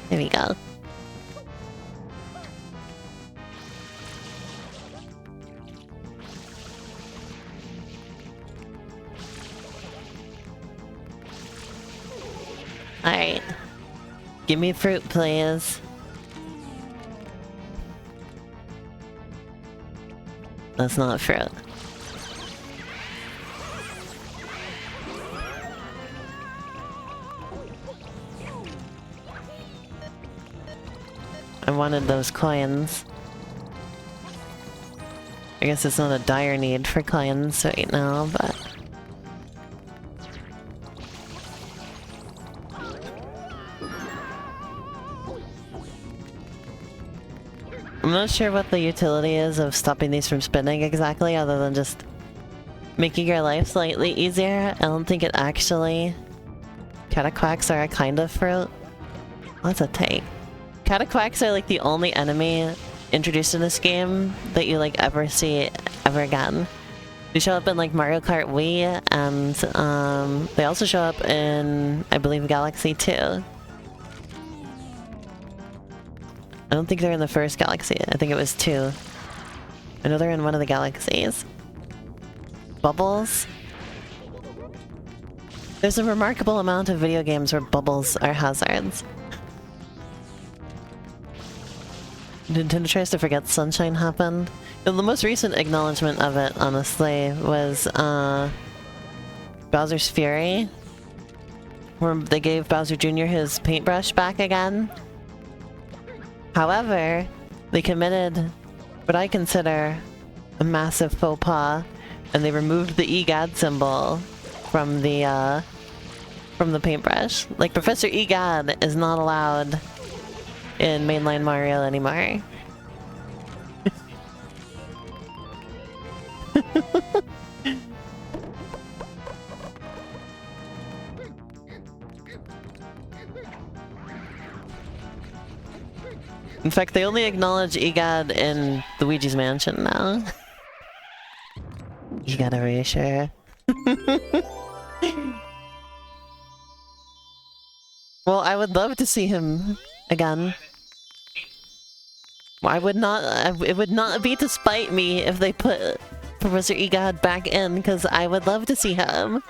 There we go. Alright. Give me fruit, please. That's not fruit. I wanted those coins. I guess it's not a dire need for coins right now, but... I'm not sure what the utility is of stopping these from spinning exactly, other than just making your life slightly easier. I don't think it actually... Cataquacks are a kind of fruit. That's a take. Cataquacks are like the only enemy introduced in this game that you like ever see ever again. They show up in like Mario Kart Wii, and they also show up in, I believe, Galaxy 2. I don't think they're in the first Galaxy. I think it was 2. I know they're in one of the galaxies. Bubbles? There's a remarkable amount of video games where bubbles are hazards. Nintendo tries to forget Sunshine happened. The most recent acknowledgement of it, honestly, was Bowser's Fury, where they gave Bowser Jr. his paintbrush back again. However, they committed what I consider a massive faux pas, and they removed the EGAD symbol from the paintbrush. Like, Professor EGAD is not allowed in mainline Mario anymore. In fact, they only acknowledge EGAD in Luigi's Mansion now. EGAD erasure. Well, I would love to see him again. I would not. It would not be to spite me if they put Professor EGAD back in, because I would love to see him.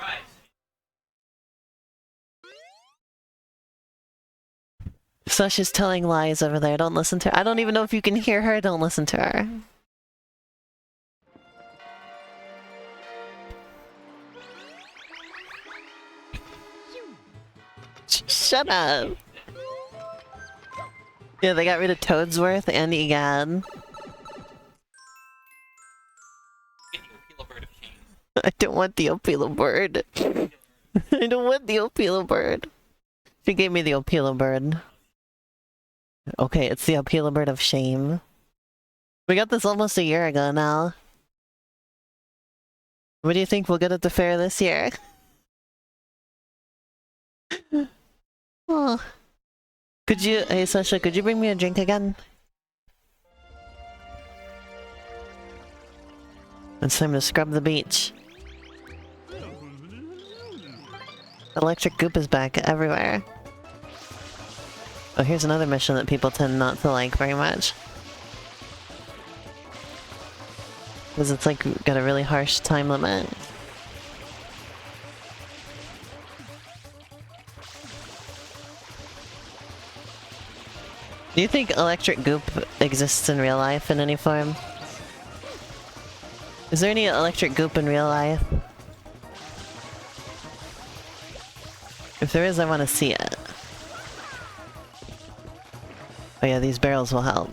Sush is telling lies over there. Don't listen to her. I don't even know if you can hear her. Don't listen to her. Shut up. Yeah, they got rid of Toadsworth and EGAD. I don't want the Opilo bird. I don't want the Opilo bird. She gave me the Opilo bird. Okay, it's the Opilo bird of shame. We got this almost a year ago now. What do you think we'll get at the fair this year? Oh. Could you, hey Sasha, could you bring me a drink again? It's time to scrub the beach. Electric goop is back everywhere. Oh, here's another mission that people tend not to like very much. Because it's like, got a really harsh time limit. Do you think electric goop exists in real life in any form? Is there any electric goop in real life? If there is, I want to see it. Oh yeah, these barrels will help.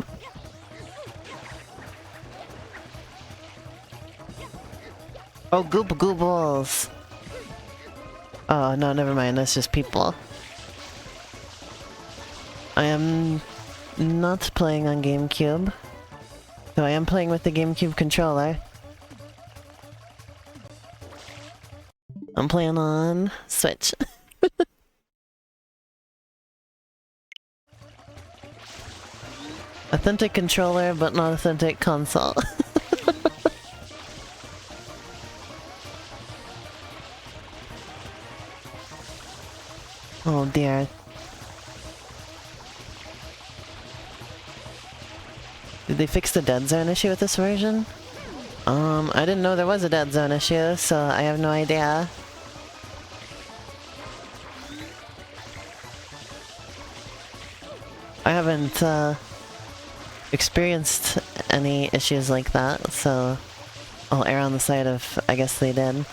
Oh, goop goobles! Oh no, never mind, that's just people. I am not playing on GameCube, though I am playing with the GameCube controller. I'm playing on Switch. Authentic controller, but not authentic console. Oh dear. Did they fix the dead zone issue with this version? I didn't know there was a dead zone issue, so I have no idea. I haven't experienced any issues like that, so I'll err on the side of I guess they did.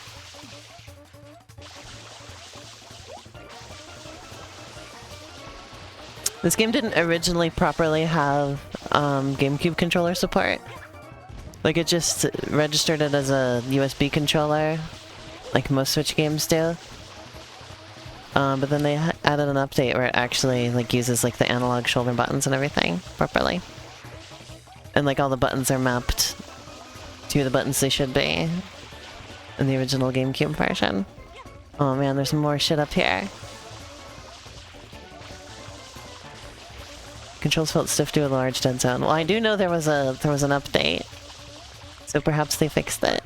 This game didn't originally properly have GameCube controller support. Like, it just registered it as a USB controller, like most Switch games do. But then they added an update where it actually like uses like the analog shoulder buttons and everything properly. And like all the buttons are mapped to the buttons they should be in the original GameCube version. Oh man, there's more shit up here. Controls felt stiff due to the large dead zone. Well, I do know there was an update, so perhaps they fixed it.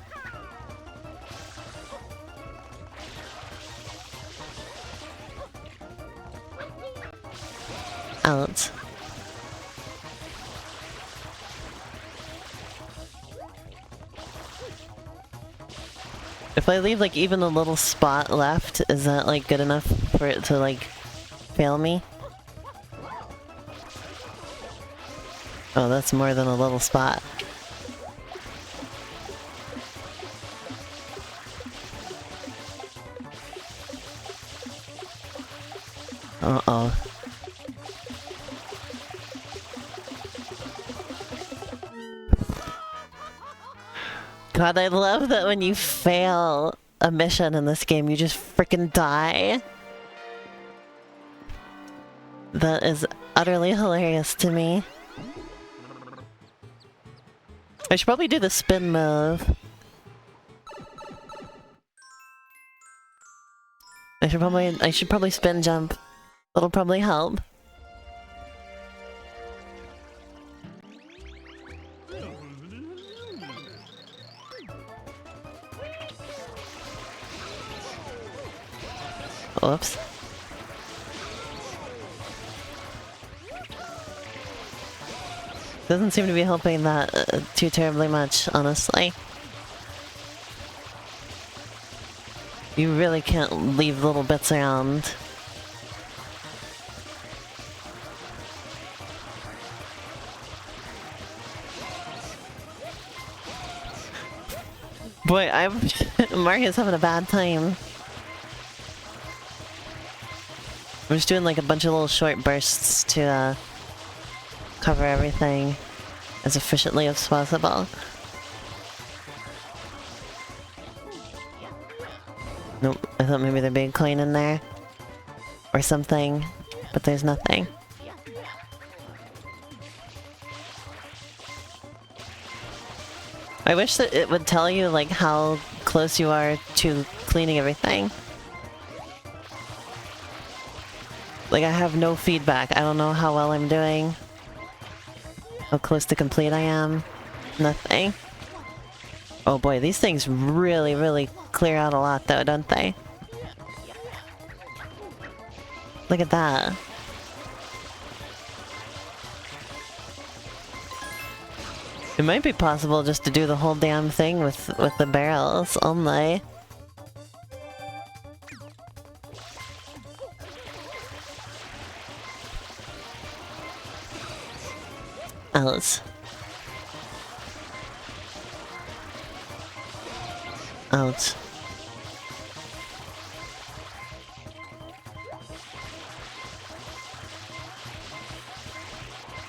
Out. If I leave like even a little spot left, is that like good enough for it to like fail me? Oh, that's more than a little spot. Uh-oh. God, I love that when you fail a mission in this game, you just frickin' die. That is utterly hilarious to me. I should probably do the spin move. I should probably spin jump. That'll probably help. Whoops. Doesn't seem to be helping that too terribly much, honestly. You really can't leave little bits around. Boy, Mario's having a bad time. I'm just doing like a bunch of little short bursts to cover everything as efficiently as possible. Nope, I thought maybe there'd be a coin in there or something, but there's nothing. I wish that it would tell you like how close you are to cleaning everything. Like, I have no feedback. I don't know how well I'm doing. How close to complete I am. Nothing. Oh boy, these things really, really clear out a lot though, don't they? Look at that. It might be possible just to do the whole damn thing with the barrels only. Ouch. Ouch.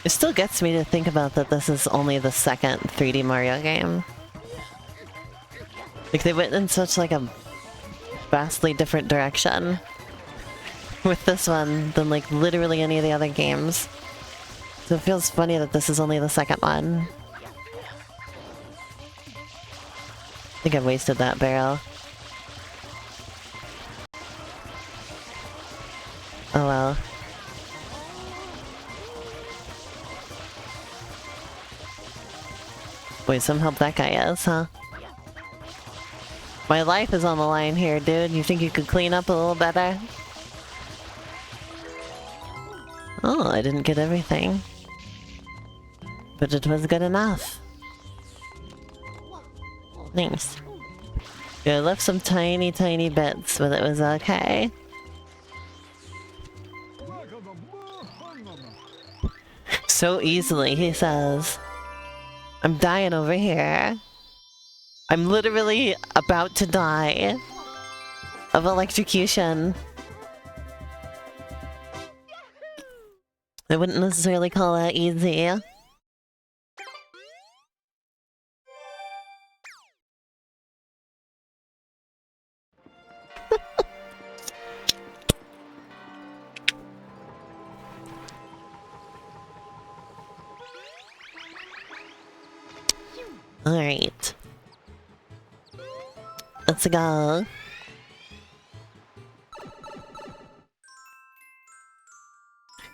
It still gets me to think about that this is only the second 3D Mario game. Like, they went in such like a vastly different direction with this one than like literally any of the other games. So it feels funny that this is only the second one. I think I wasted that barrel. Oh well. Boy, some help that guy is, huh? My life is on the line here, dude. You think you could clean up a little better? Oh, I didn't get everything. But it was good enough. Thanks. Yeah, I left some tiny, tiny bits, but it was okay. So easily, he says. I'm dying over here. I'm literally about to die of electrocution. I wouldn't necessarily call that easy. Alright. Let's go.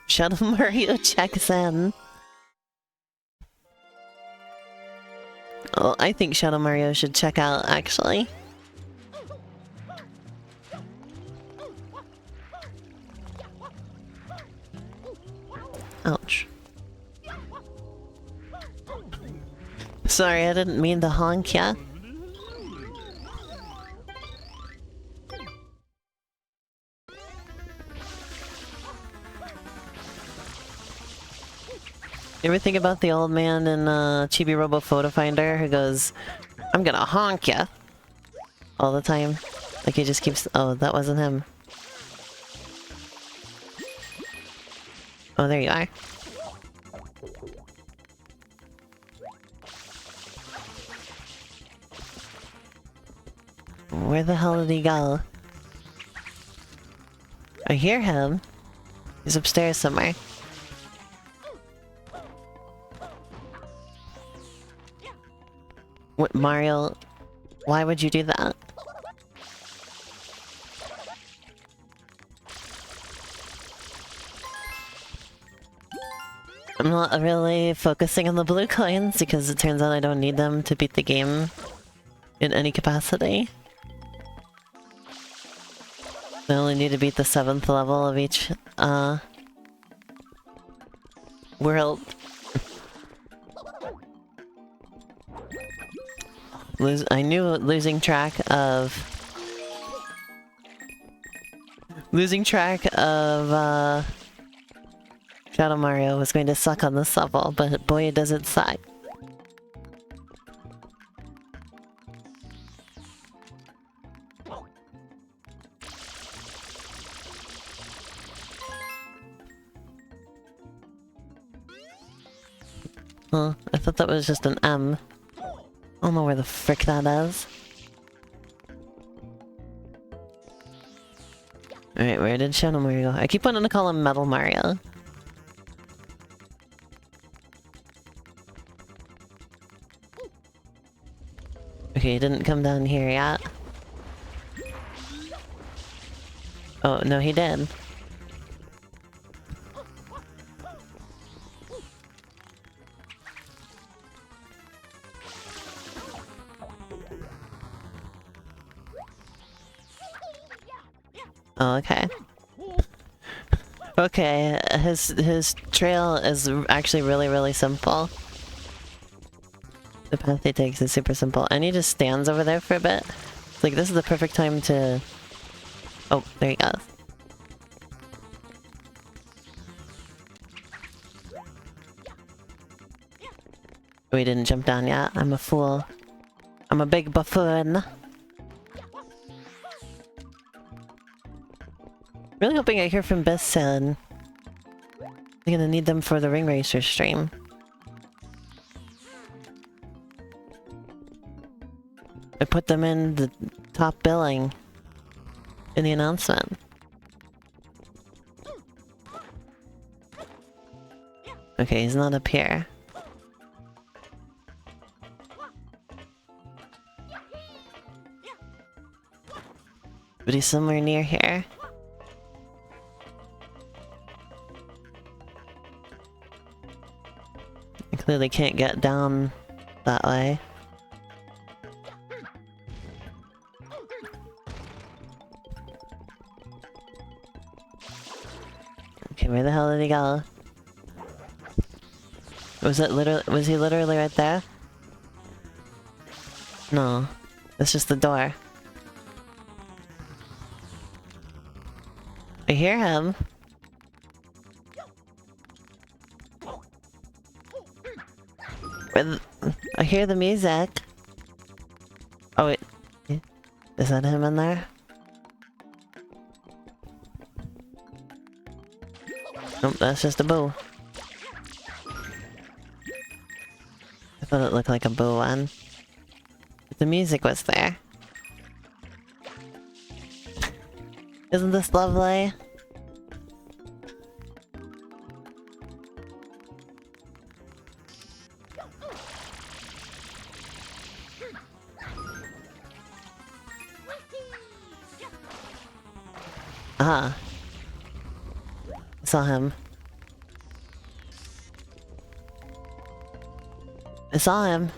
Shadow Mario checks in. Oh, I think Shadow Mario should check out, actually. Ouch. Sorry, I didn't mean to honk ya. You ever think about the old man in Chibi Robo Photo Finder who goes, I'm gonna honk ya all the time? Like he just keeps... Oh, that wasn't him. Oh, there you are. Where the hell did he go? I hear him. He's upstairs somewhere. What, Mario? Why would you do that? I'm not really focusing on the blue coins because it turns out I don't need them to beat the game in any capacity. I only need to beat the 7th level of each, world. I knew losing track of... Shadow Mario was going to suck on this level, but boy, does it suck. Huh, I thought that was just an M. I don't know where the frick that is. Alright, where did Shadow Mario go? I keep wanting to call him Metal Mario. Okay, he didn't come down here yet. Oh, no, he did. Oh, okay. Okay, his trail is actually really simple. The path he takes is super simple. And he just stands over there for a bit. It's like, this is the perfect time to... Oh, there he goes. Oh, he didn't jump down yet. I'm a fool. I'm a big buffoon. Really hoping I hear from Biss soon. I'm gonna need them for the Ring Racer stream. I put them in the top billing in the announcement. Okay, he's not up here. But he's somewhere near here. I clearly can't get down that way. Okay, where the hell did he go? Was he literally right there? No. It's just the door. I hear him. I hear the music. Oh wait. Is that him in there? Nope, that's just a boo. I thought it looked like a boo one. But the music was there. Isn't this lovely? Ah. I saw him. I saw him.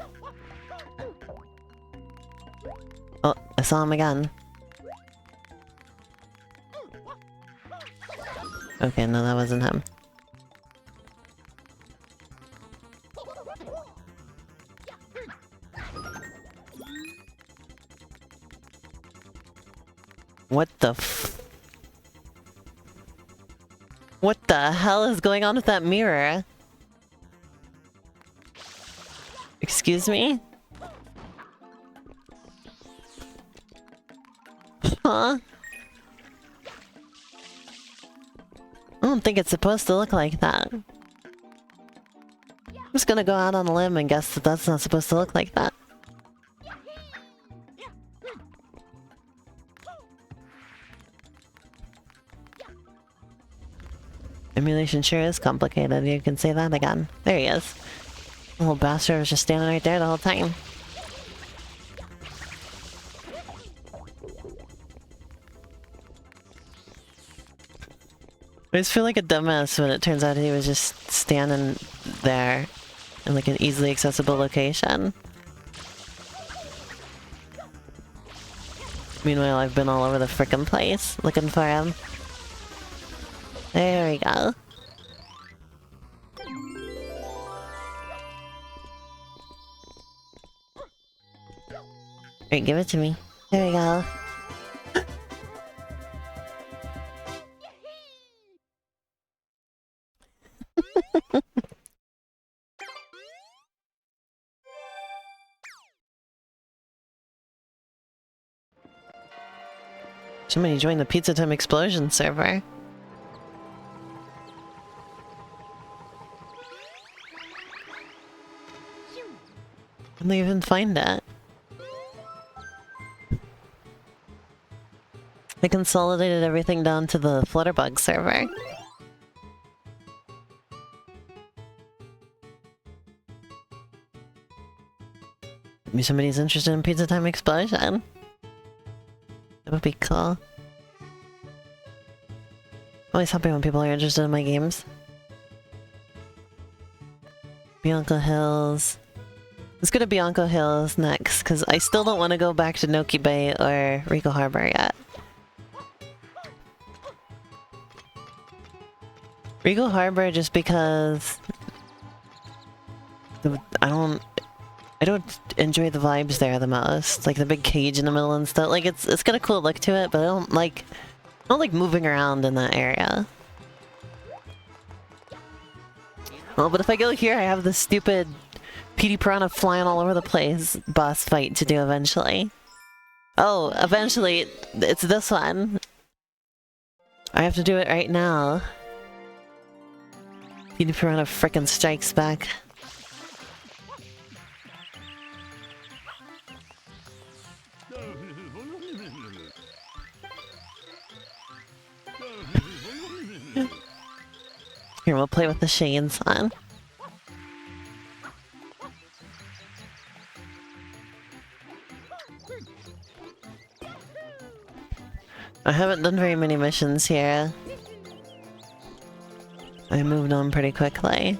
Oh, I saw him again. Okay, no, that wasn't him. What the f- What the hell is going on with that mirror? Excuse me? Huh? I don't think it's supposed to look like that. I'm just gonna go out on a limb and guess that that's not supposed to look like that. Emulation sure is complicated, you can say that again. There he is. The little bastard was just standing right there the whole time. I just feel like a dumbass when it turns out he was just standing there in like an easily accessible location. Meanwhile, I've been all over the frickin' place looking for him. There we go. Alright, give it to me. There we go. Somebody joined the Pizza Time Explosion server. How'd they even find it? They consolidated everything down to the FlutterBug server. Maybe somebody's interested in Pizza Time Explosion. That would be cool. Always happy when people are interested in my games. Bianco Hills. Let's go to Bianco Hills next, because I still don't want to go back to Noki Bay or Rico Harbor yet. Rico Harbor just because... I don't enjoy the vibes there the most. Like the big cage in the middle and stuff. Like it's got a cool look to it, but I don't like moving around in that area. Well, but if I go here, I have this stupid Petey Piranha flying all over the place boss fight to do eventually. Oh, eventually, it's this one. I have to do it right now. Petey Piranha frickin' strikes back. Here, we'll play with the shades on. I haven't done very many missions here. I moved on pretty quickly.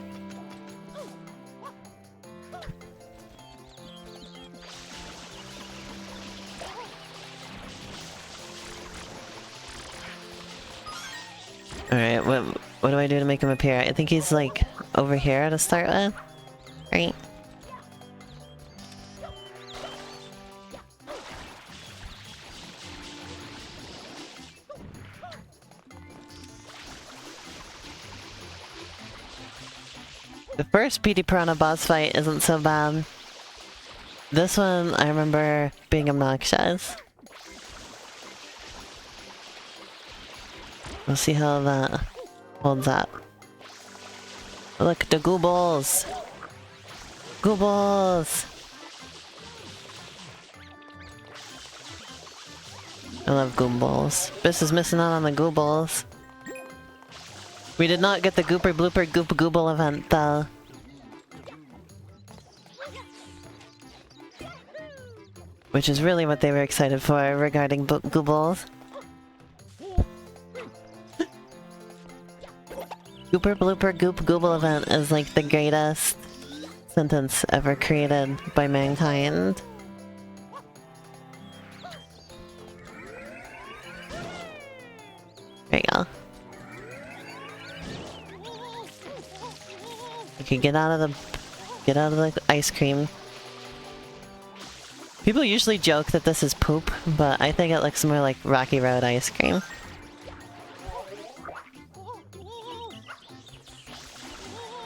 Alright, what do I do to make him appear? I think he's like over here to start with, right? The first PD Piranha boss fight isn't so bad. This one, I remember being obnoxious. We'll see how that holds up. Look, the goobles! Goobles! I love goobles. Biss is missing out on the goobles. We did not get the Gooper Blooper Goop Gooble event though. Which is really what they were excited for regarding goobles. Gooper Blooper Goop Gooble event is like the greatest sentence ever created by mankind. There you go. You can get out of the ice cream. People usually joke that this is poop, but I think it looks more like Rocky Road ice cream.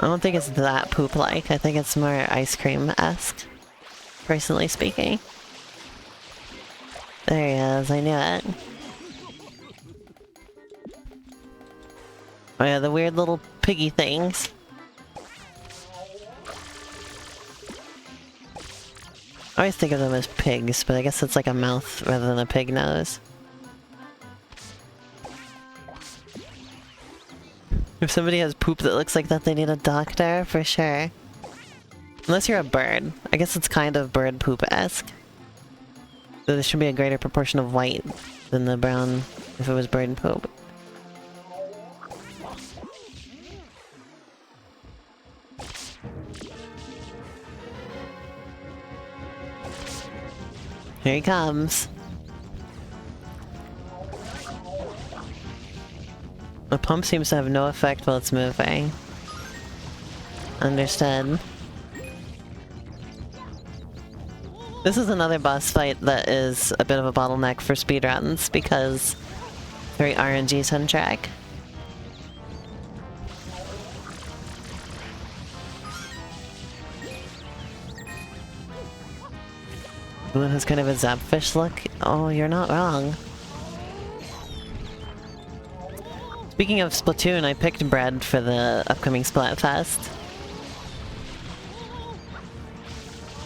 I don't think it's that poop-like. I think it's more ice cream-esque, personally speaking. There he is, I knew it. Oh yeah, the weird little piggy things. I always think of them as pigs, but I guess it's like a mouth rather than a pig nose. If somebody has poop that looks like that, they need a doctor, for sure. Unless you're a bird. I guess it's kind of bird poop-esque. So there should be a greater proportion of white than the brown if it was bird poop. Here he comes. The pump seems to have no effect while it's moving. Understood. This is another boss fight that is a bit of a bottleneck for speedruns because it's very RNG centric. Blue has kind of a Zapfish look. Oh, you're not wrong. Speaking of Splatoon, I picked Bread for the upcoming Splatfest.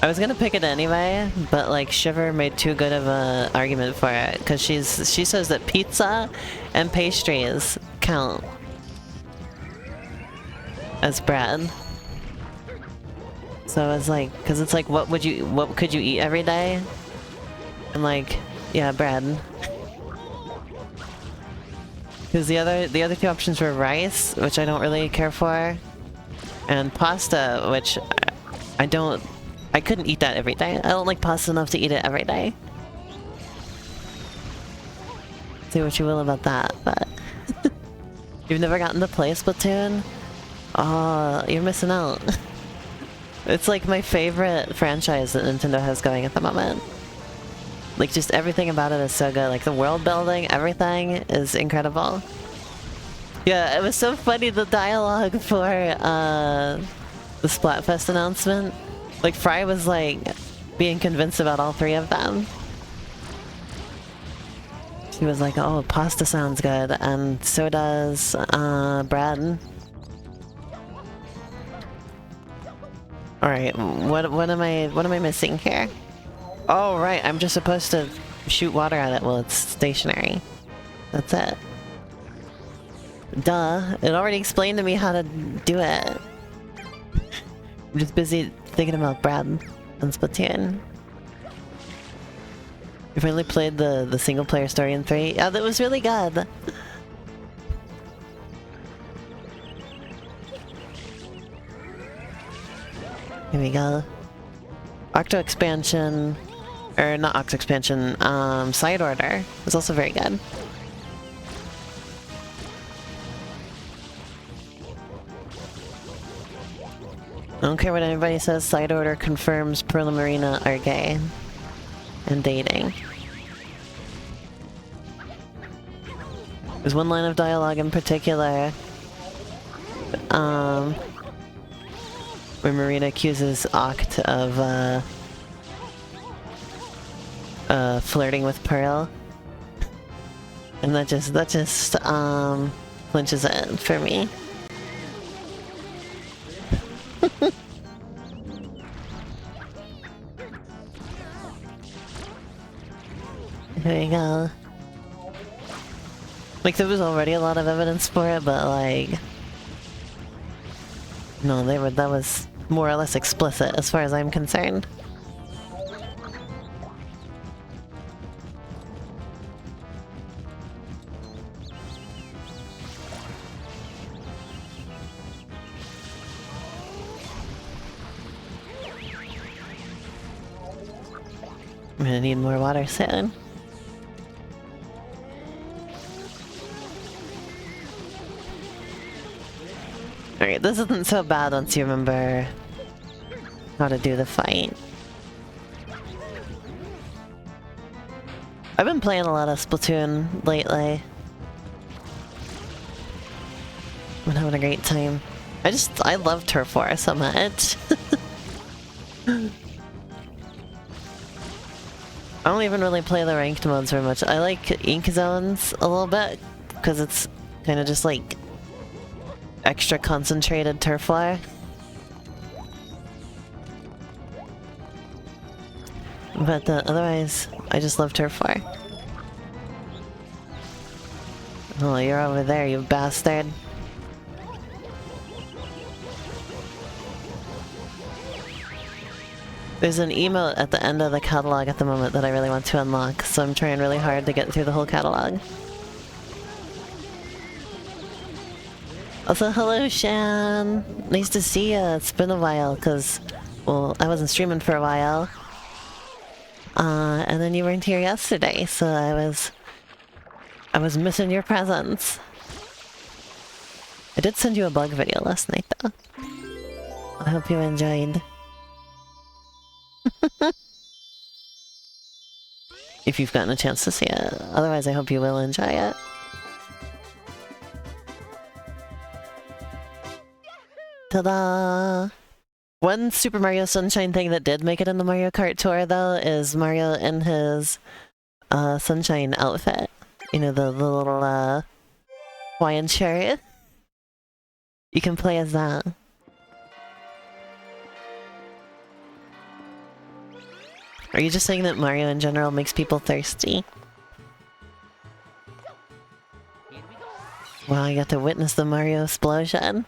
I was gonna pick it anyway, but like Shiver made too good of an argument for it because she says that pizza and pastries count as bread. So I was like, because it's like, what could you eat every day? And like, yeah, bread. Because the other two options were rice, which I don't really care for, and pasta, which I couldn't eat that every day. I don't like pasta enough to eat it every day. Say what you will about that, but you've never gotten to play Splatoon? Oh, you're missing out. It's like my favorite franchise that Nintendo has going at the moment. Like, just everything about it is so good. Like, the world building, everything is incredible. Yeah, it was so funny, the dialogue for the Splatfest announcement. Like, Fry was like being convinced about all three of them. She was like, oh, pasta sounds good, and so does bread. Alright, what am I missing here? Oh right, I'm just supposed to shoot water at it while it's stationary. That's it. Duh, it already explained to me how to do it. I'm just busy thinking about Brad and Splatoon. I finally played the single player story in 3. Yeah, that was really good. Here we go. Octo expansion, or not Octo expansion, Side Order was also very good. I don't care what anybody says, Side Order confirms Pearl and Marina are gay and dating. There's one line of dialogue in particular where Marina accuses Oct of flirting with Pearl. And that just clinches it for me. There you go. Like, there was already a lot of evidence for it, but like... No, that was more or less explicit as far as I'm concerned. I'm gonna need more water soon. Alright, this isn't so bad once you remember how to do the fight. I've been playing a lot of Splatoon lately. I've been having a great time. I love Turf War so much. I don't even really play the ranked modes very much. I like Ink Zones a little bit, because it's kind of just like extra concentrated turf war. But otherwise, I just love turf war. Oh, you're over there, you bastard. There's an emote at the end of the catalog at the moment that I really want to unlock, so I'm trying really hard to get through the whole catalog. Also, hello Shan! Nice to see ya. It's been a while, cause, well, I wasn't streaming for a while. And then you weren't here yesterday, so I was missing your presence. I did send you a bug video last night, though. I hope you enjoyed. If you've gotten a chance to see it. Otherwise, I hope you will enjoy it. Ta-da! One Super Mario Sunshine thing that did make it in the Mario Kart Tour, though, is Mario in his Sunshine outfit. You know, the little Hawaiian shirt. You can play as that. Are you just saying that Mario in general makes people thirsty? Wow, I got to witness the Mario explosion.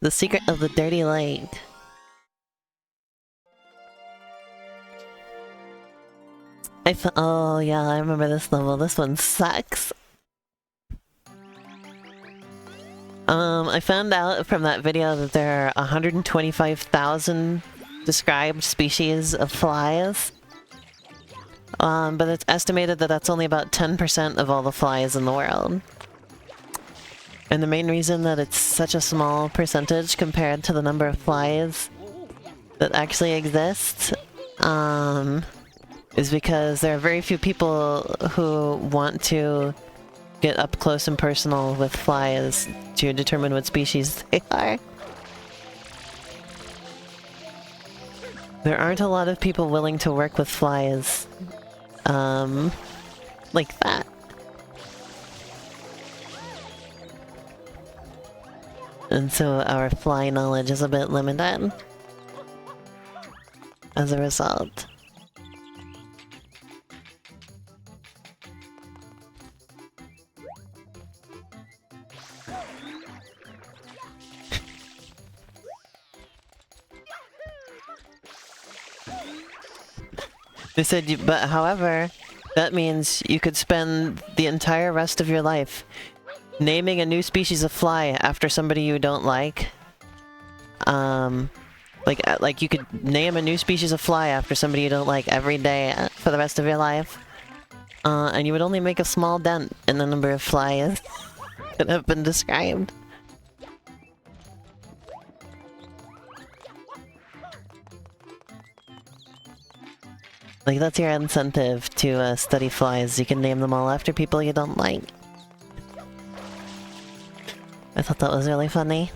The secret of the dirty lake. Oh yeah, I remember this level. This one sucks. I found out from that video that there are 125,000 described species of flies. But it's estimated that that's only about 10% of all the flies in the world. And the main reason that it's such a small percentage compared to the number of flies that actually exist, is because there are very few people who want to get up close and personal with flies to determine what species they are. There aren't a lot of people willing to work with flies, like that. And so our fly knowledge is a bit limited as a result. They said, but however, that means you could spend the entire rest of your life naming a new species of fly after somebody you don't like. Like you could name a new species of fly after somebody you don't like every day for the rest of your life. And you would only make a small dent in the number of flies that have been described. Like, that's your incentive to study flies. You can name them all after people you don't like. I thought that was really funny.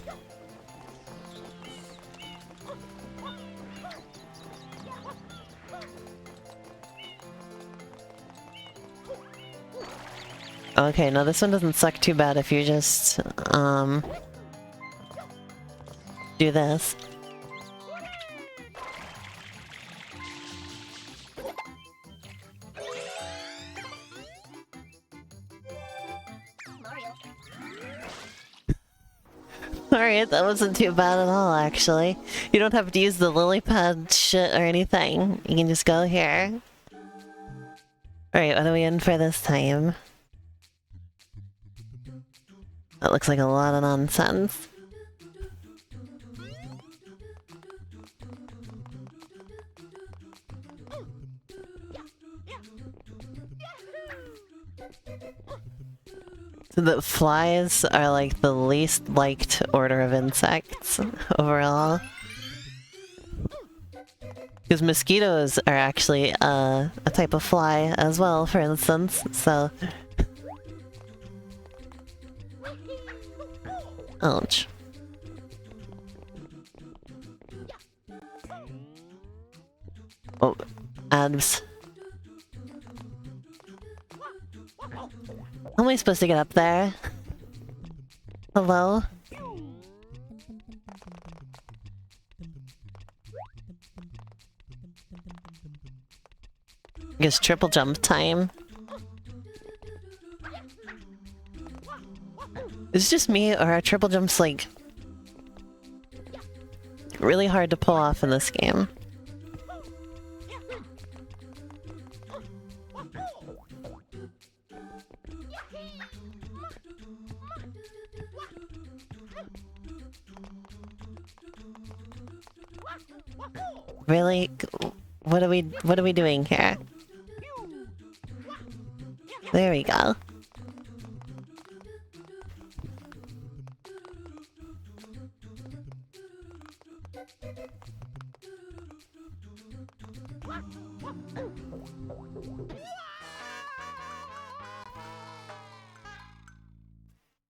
Okay, no, this one doesn't suck too bad if you just, do this. Alright, that wasn't too bad at all, actually. You don't have to use the lily pad shit or anything. You can just go here. Alright, what are we in for this time? That looks like a lot of nonsense. So the flies are like the least liked order of insects overall. Because mosquitoes are actually a type of fly as well, for instance, so... Ouch. Oh, abs. How am I supposed to get up there? Hello? I guess triple jump time. Is it just me, or are triple jumps, like, really hard to pull off in this game? Really? What are we doing here? There we go.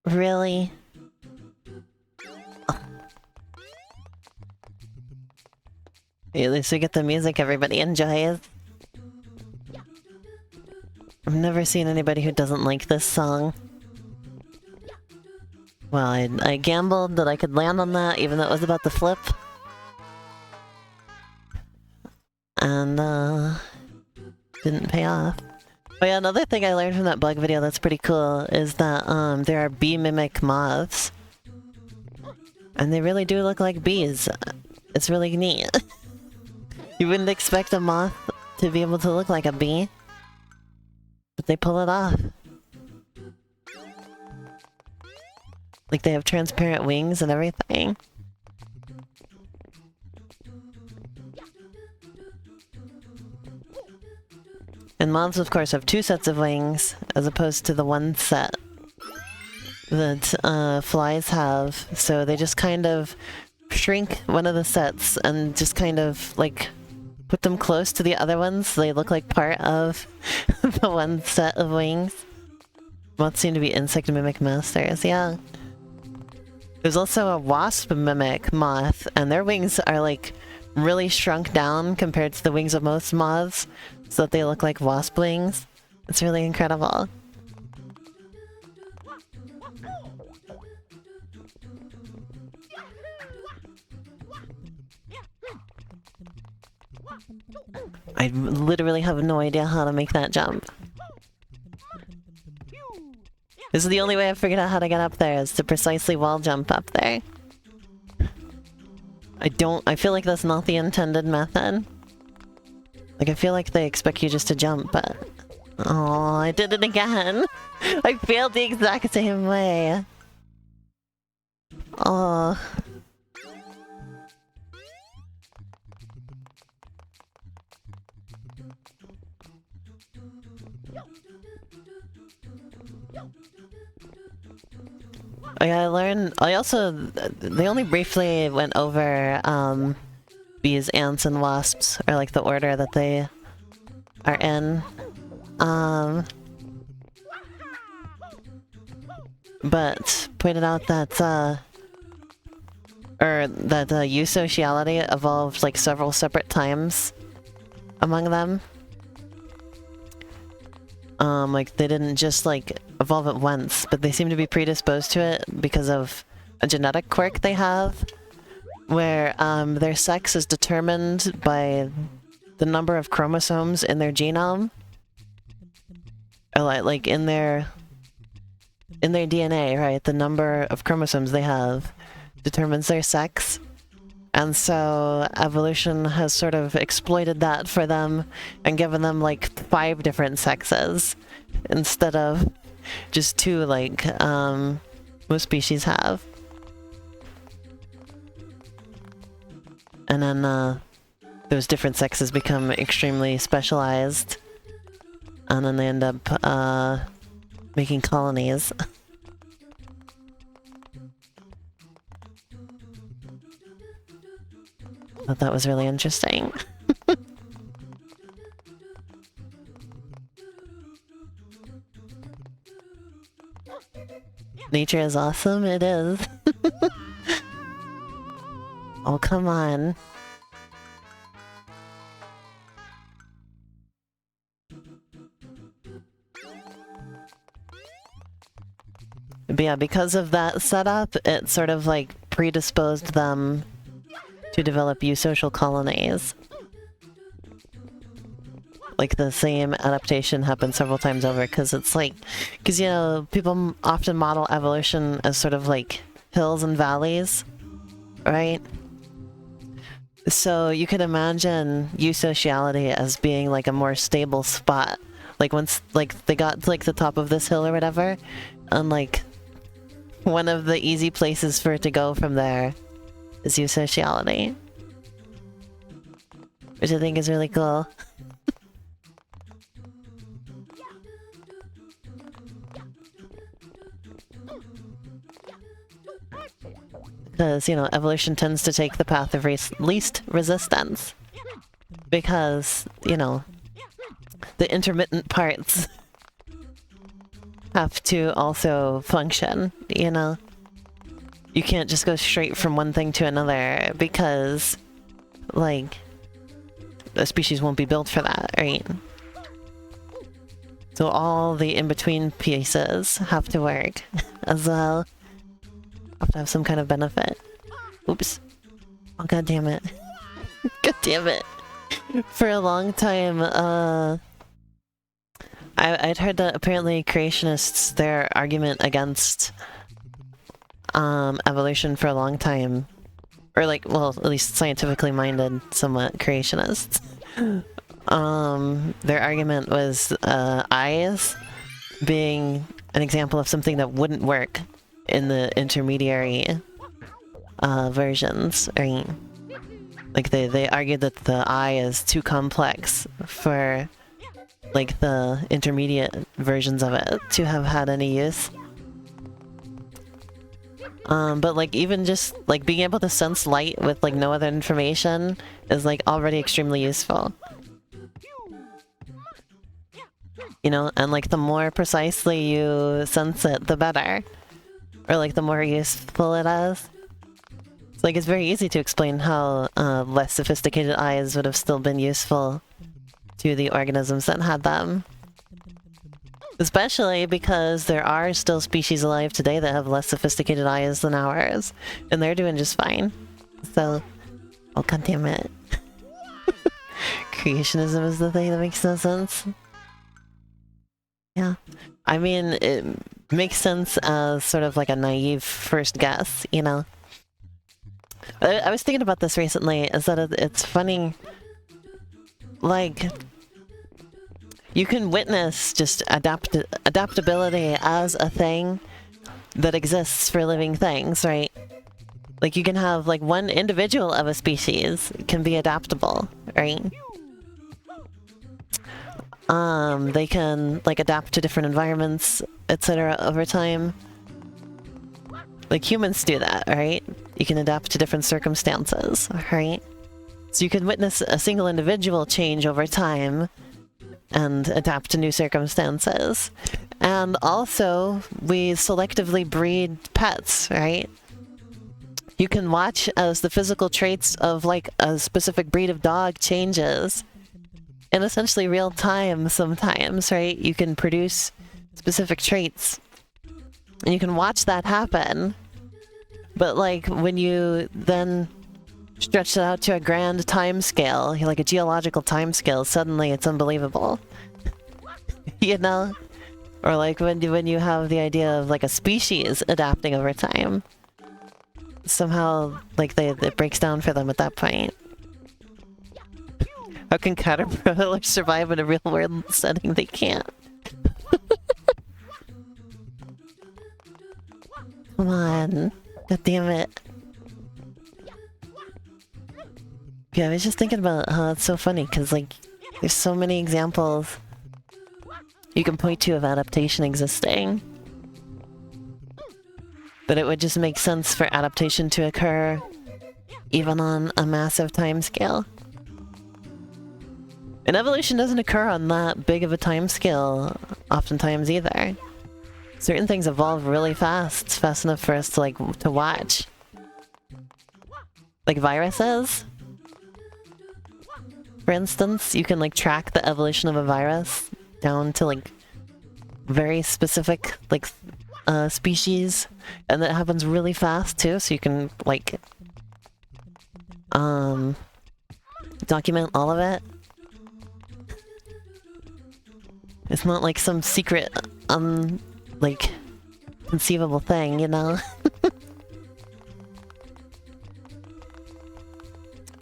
Really? At least we get the music everybody enjoys. I've never seen anybody who doesn't like this song. Well, I gambled that I could land on that, even though it was about the flip. And, didn't pay off. Oh yeah, another thing I learned from that bug video that's pretty cool is that, there are bee mimic moths. And they really do look like bees. It's really neat. You wouldn't expect a moth to be able to look like a bee. But they pull it off. Like they have transparent wings and everything. And moths, of course, have two sets of wings, as opposed to the one set that flies have. So they just kind of shrink one of the sets and just kind of, like, put them close to the other ones so they look like part of the one set of wings. Moths seem to be insect mimic masters, yeah. There's also a wasp mimic moth, and their wings are, like, really shrunk down compared to the wings of most moths, so that they look like wasp wings. It's really incredible. I literally have no idea how to make that jump. This is the only way I've figured out how to get up there, is to precisely wall jump up there. I feel like that's not the intended method. Like, I feel like they expect you just to jump, but... Oh, I did it again! I failed the exact same way! Oh... They only briefly went over, bees, ants, and wasps, or like the order that they are in. But pointed out that, eusociality evolved like several separate times among them. Like they didn't just like evolve at once, but they seem to be predisposed to it because of a genetic quirk they have, where their sex is determined by the number of chromosomes in their genome, or like in their DNA, right? The number of chromosomes they have determines their sex. And so evolution has sort of exploited that for them and given them like 5 different sexes instead of just 2 like most species have. And then those different sexes become extremely specialized, and then they end up making colonies. I thought that was really interesting. Nature is awesome, it is. Oh, come on. But yeah, because of that setup, it sort of like predisposed them to develop eusocial colonies. Like the same adaptation happened several times over, because it's like, because you know, people often model evolution as sort of like hills and valleys, right? So you could imagine eusociality as being like a more stable spot. Like once like they got to like the top of this hill or whatever, and like one of the easy places for it to go from there is eusociality, which I think is really cool. Because, you know, evolution tends to take the path of least resistance. Because, you know, the intermittent parts have to also function, you know? You can't just go straight from one thing to another because, like, the species won't be built for that, right? So all the in-between pieces have to work as well. Have to have some kind of benefit. Oops. Oh, god damn it. God damn it. For a long time, I'd heard that apparently creationists, their argument against evolution for a long time, or like, well, at least scientifically minded, somewhat creationists, their argument was eyes being an example of something that wouldn't work in the intermediary versions, right? Like they argued that the eye is too complex for like the intermediate versions of it to have had any use. But like even just like being able to sense light with like no other information is like already extremely useful. You know, and like the more precisely you sense it, the better. Or like the more useful it is. It's like it's very easy to explain how less sophisticated eyes would have still been useful to the organisms that had them. Especially because there are still species alive today that have less sophisticated eyes than ours. And they're doing just fine. So, oh god damn it. Creationism is the thing that makes no sense. Yeah. I mean, it makes sense as sort of like a naive first guess, you know? I was thinking about this recently, is that it's funny, like, you can witness just adaptability as a thing that exists for living things, right? Like, you can have, like, one individual of a species can be adaptable, right? They can, like, adapt to different environments, etc. over time. Like, humans do that, right? You can adapt to different circumstances, right? So you can witness a single individual change over time and adapt to new circumstances. And also, we selectively breed pets, right? You can watch as the physical traits of like a specific breed of dog changes in essentially real time sometimes, right? You can produce specific traits and you can watch that happen. But like when you then stretch it out to a grand time scale, like a geological time scale, suddenly it's unbelievable. You know? Or like when you have the idea of like a species adapting over time. Somehow, like, it breaks down for them at that point. How can caterpillars survive in a real-world setting? They can't. Come on. God damn it. Yeah, I was just thinking about how it's so funny, because, like, there's so many examples you can point to of adaptation existing. But it would just make sense for adaptation to occur even on a massive timescale. And evolution doesn't occur on that big of a timescale oftentimes either. Certain things evolve really fast. It's fast enough for us to like to watch. Like viruses. For instance, you can like track the evolution of a virus down to like very specific like species, and that happens really fast too, so you can like document all of it. It's not like some secret like conceivable thing, you know.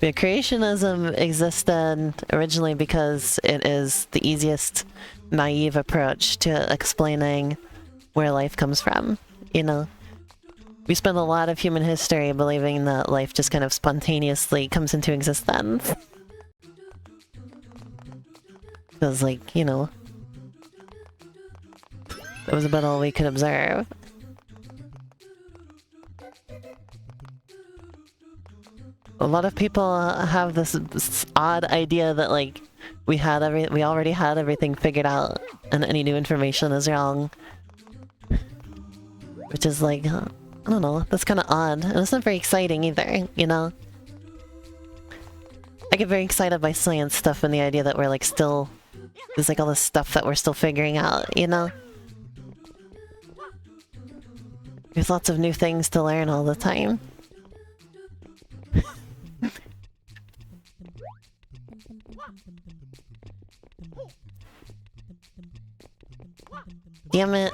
But creationism existed originally because it is the easiest naive approach to explaining where life comes from, you know? We spend a lot of human history believing that life just kind of spontaneously comes into existence. Because, like, you know, that was about all we could observe. A lot of people have this odd idea that, like, we already had everything figured out, and any new information is wrong. Which is like, I don't know, that's kind of odd. And it's not very exciting either, you know? I get very excited by science stuff and the idea that we're like still... There's like all this stuff that we're still figuring out, you know? There's lots of new things to learn all the time. Damn it.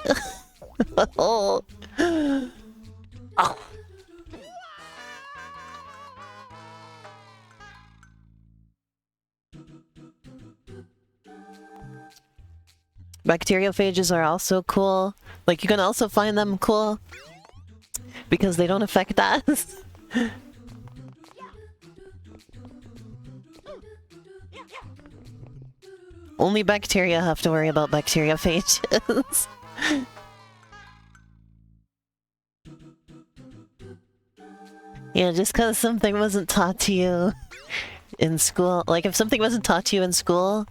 Oh. Oh. Bacteriophages are also cool. Like, you can also find them cool because they don't affect us. Only bacteria have to worry about bacteriophages. Yeah, just because something wasn't taught to you in school. Like, if something wasn't taught to you in school,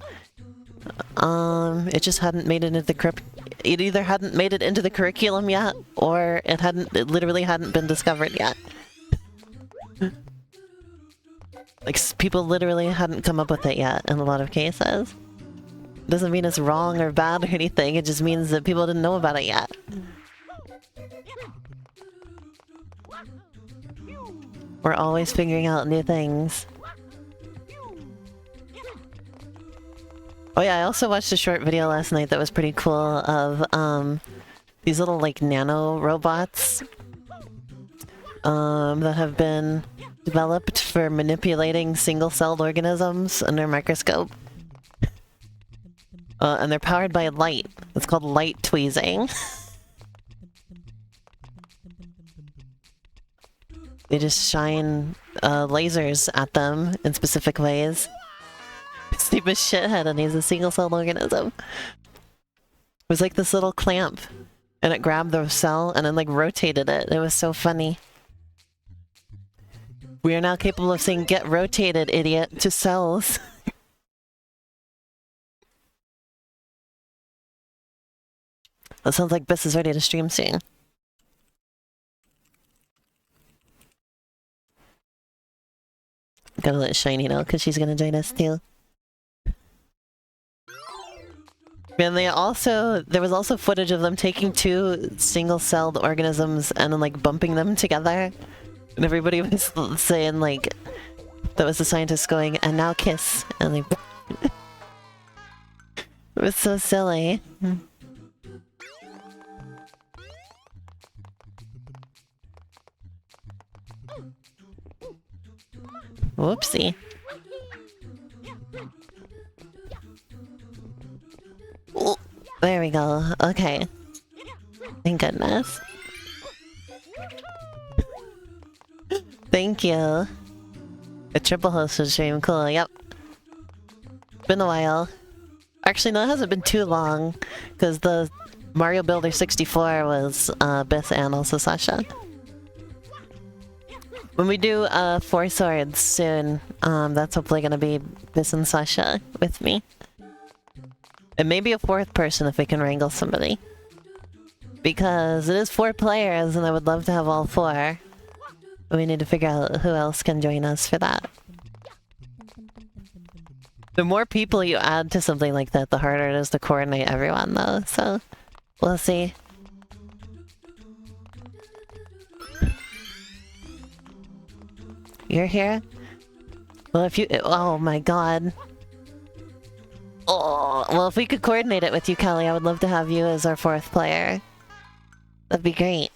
it just hadn't made it into the it either hadn't made it into the curriculum yet, or it literally hadn't been discovered yet. Like, people literally hadn't come up with it yet in a lot of cases. Doesn't mean it's wrong or bad or anything, it just means that people didn't know about it yet. We're always figuring out new things. Oh yeah, I also watched a short video last night that was pretty cool of these little like nano robots that have been developed for manipulating single-celled organisms under a microscope. And they're powered by light. It's called light tweezing. They just shine lasers at them in specific ways. Steve is shithead and he's a single-celled organism. It was like this little clamp, and it grabbed the cell and then like rotated it. It was so funny. We are now capable of saying, "Get rotated, idiot," to cells. That sounds like Biss is ready to stream soon. Gotta let Shiny know, because she's gonna join us too. And there was also footage of them taking two single-celled organisms and then like bumping them together. And everybody was saying like, that was the scientist going, and now kiss. And like, it was so silly. Whoopsie. Ooh, there we go. Okay. Thank goodness. Thank you. A triple hosted stream, cool, yep. Been a while. Actually, no, it hasn't been too long, because the Mario Builder 64 was Biss and also Sasha. When we do 4 Swords soon, that's hopefully gonna be Biss and Sasha with me. And maybe a 4th person if we can wrangle somebody. Because it is 4 players and I would love to have all 4. But we need to figure out who else can join us for that. The more people you add to something like that, the harder it is to coordinate everyone though, so we'll see. You're here? Well, if you- oh my god. Oh, well, if we could coordinate it with you, Kelly, I would love to have you as our 4th player. That'd be great.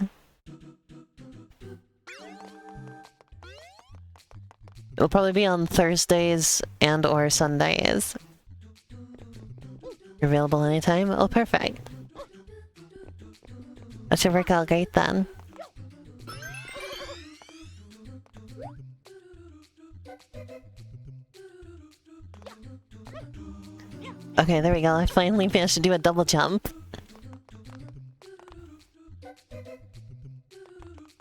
It'll probably be on Thursdays and or Sundays. You're available anytime? Oh, perfect. That should work out great then. Okay, there we go. I finally managed to do a double jump.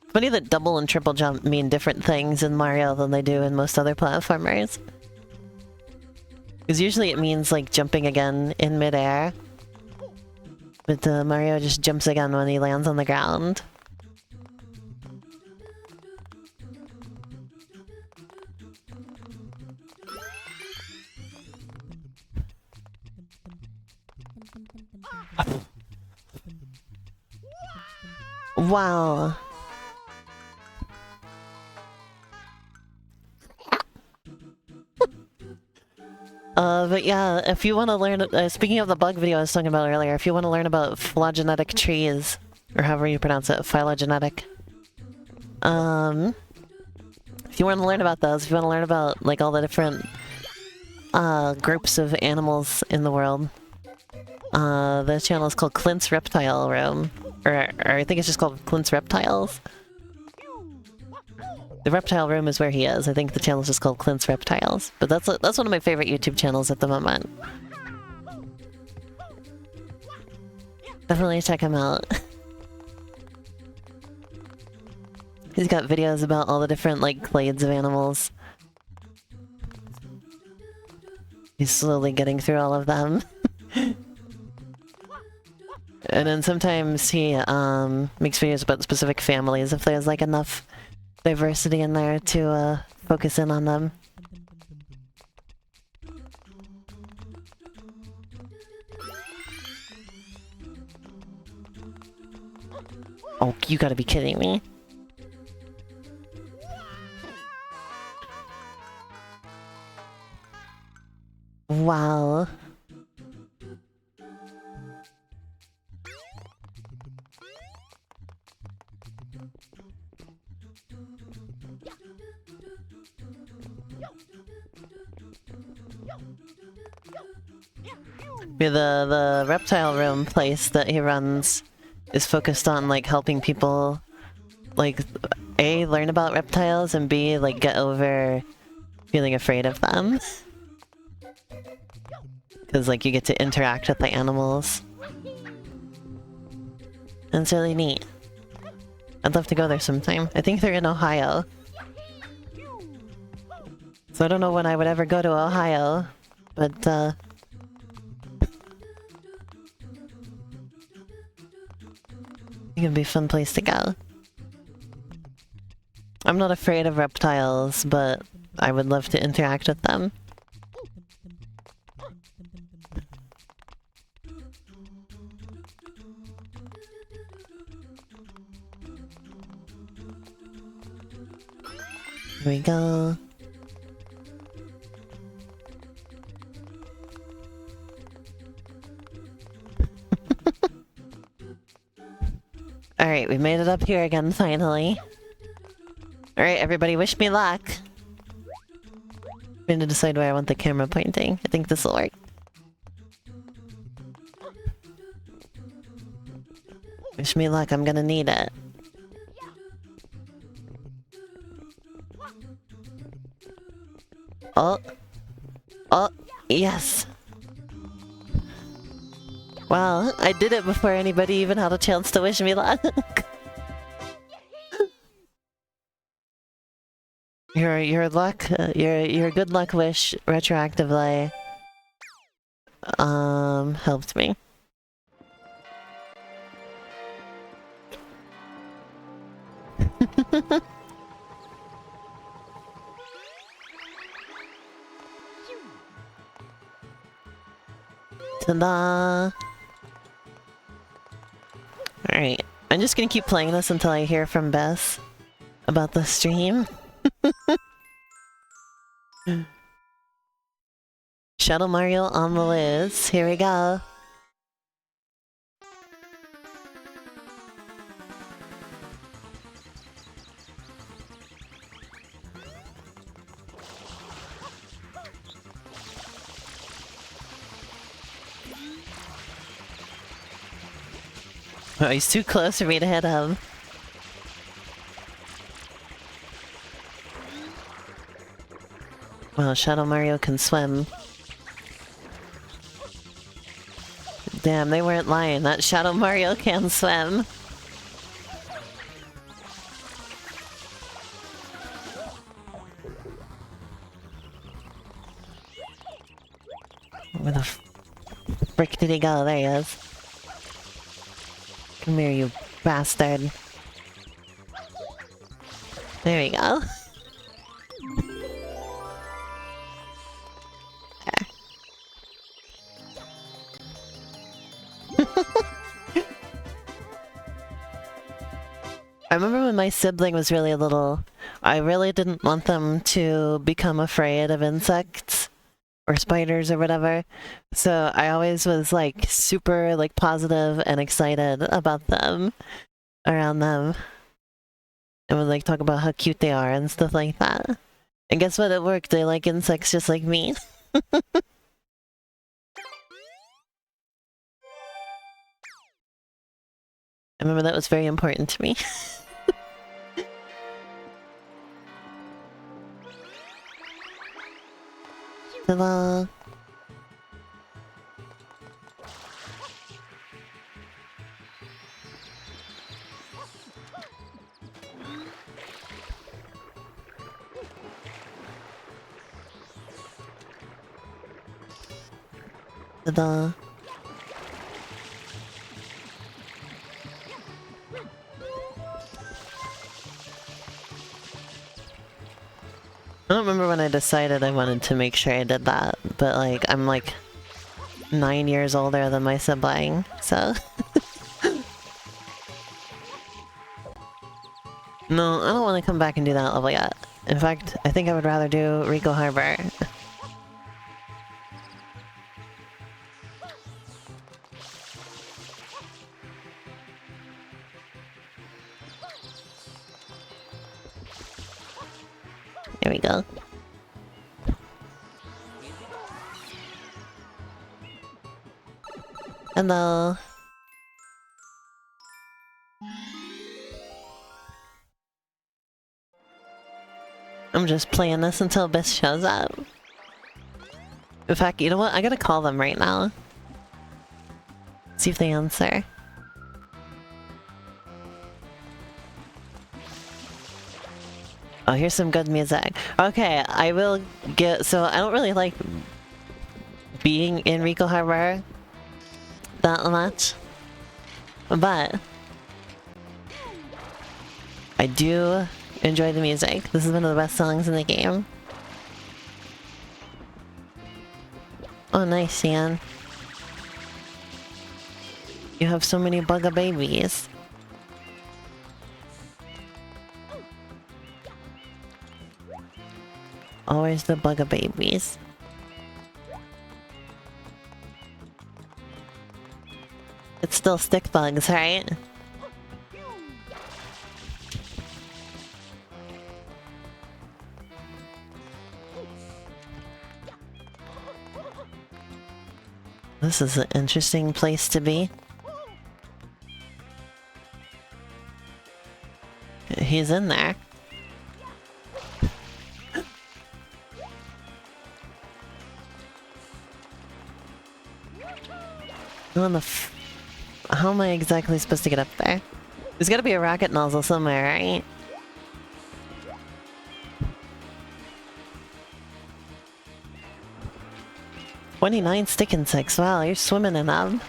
Funny that double and triple jump mean different things in Mario than they do in most other platformers. Because usually it means like jumping again in midair. But Mario just jumps again when he lands on the ground. Wow. But yeah, if you want to learn, speaking of the bug video I was talking about earlier, if you want to learn about phylogenetic trees, or however you pronounce it, phylogenetic, if you want to learn about those, if you want to learn about, like, all the different, groups of animals in the world, the channel is called Clint's Reptile Room, or I think it's just called Clint's Reptiles. The Reptile Room is where he is. I think the channel's just called Clint's Reptiles. But that's one of my favorite YouTube channels at the moment. Definitely check him out. He's got videos about all the different, like, clades of animals. He's slowly getting through all of them. And then sometimes he, makes videos about specific families if there's, like, enough diversity in there to focus in on them. Oh, you gotta be kidding me. Wow. Yeah, the reptile room place that he runs is focused on, like, helping people, like, A, learn about reptiles, and B, like, get over feeling afraid of them. Because, like, you get to interact with the animals. And it's really neat. I'd love to go there sometime. I think they're in Ohio. So I don't know when I would ever go to Ohio, but, It could be a fun place to go. I'm not afraid of reptiles, but I would love to interact with them. Here we go. Alright, we made it up here again, finally. Alright, everybody, wish me luck. I'm gonna decide where I want the camera pointing. I think this'll work. Wish me luck, I'm gonna need it. Oh. Oh, yes. Wow, I did it before anybody even had a chance to wish me luck. Your luck, your good luck wish retroactively helped me. Ta-da! Alright, I'm just gonna keep playing this until I hear from Bess about the stream. Shadow Mario on the loose. Here we go. Oh, he's too close for me to hit him. Well, Shadow Mario can swim. Damn, they weren't lying. That Shadow Mario can swim. Where the frick did he go? There he is. Come here, you bastard. There we go. I remember when my sibling was really little, I really didn't want them to become afraid of insects or spiders or whatever. So I always was like super like positive and excited about them, around them. And would like talk about how cute they are and stuff like that. And guess what? It worked. They like insects just like me. I remember that was very important to me. Ta-da! Ta-da! I don't remember when I decided I wanted to make sure I did that, but like, I'm like 9 years older than my sibling, so... No, I don't want to come back and do that level yet. In fact, I think I would rather do Rico Harbor. There we go. Hello. I'm just playing this until Biss shows up. In fact, you know what? I gotta call them right now. See if they answer. Oh, here's some good music. Okay, I will get... So, I don't really like being in Rico Harbor that much. But I do enjoy the music. This is one of the best songs in the game. Oh, nice, Ian. You have so many bugga babies. Always the bugga babies. It's still stick bugs, right? This is an interesting place to be. He's in there. How am I exactly supposed to get up there? There's gotta be a rocket nozzle somewhere, right? "29 stick insects, wow, you're swimming in them.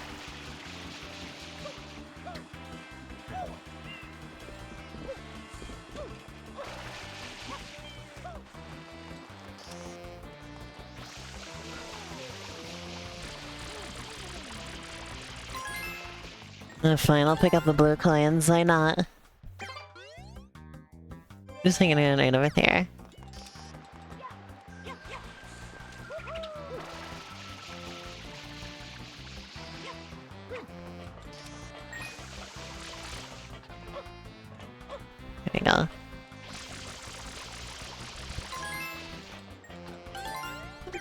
Fine, I'll pick up the blue coins, why not? Just hanging out right over there. There we go.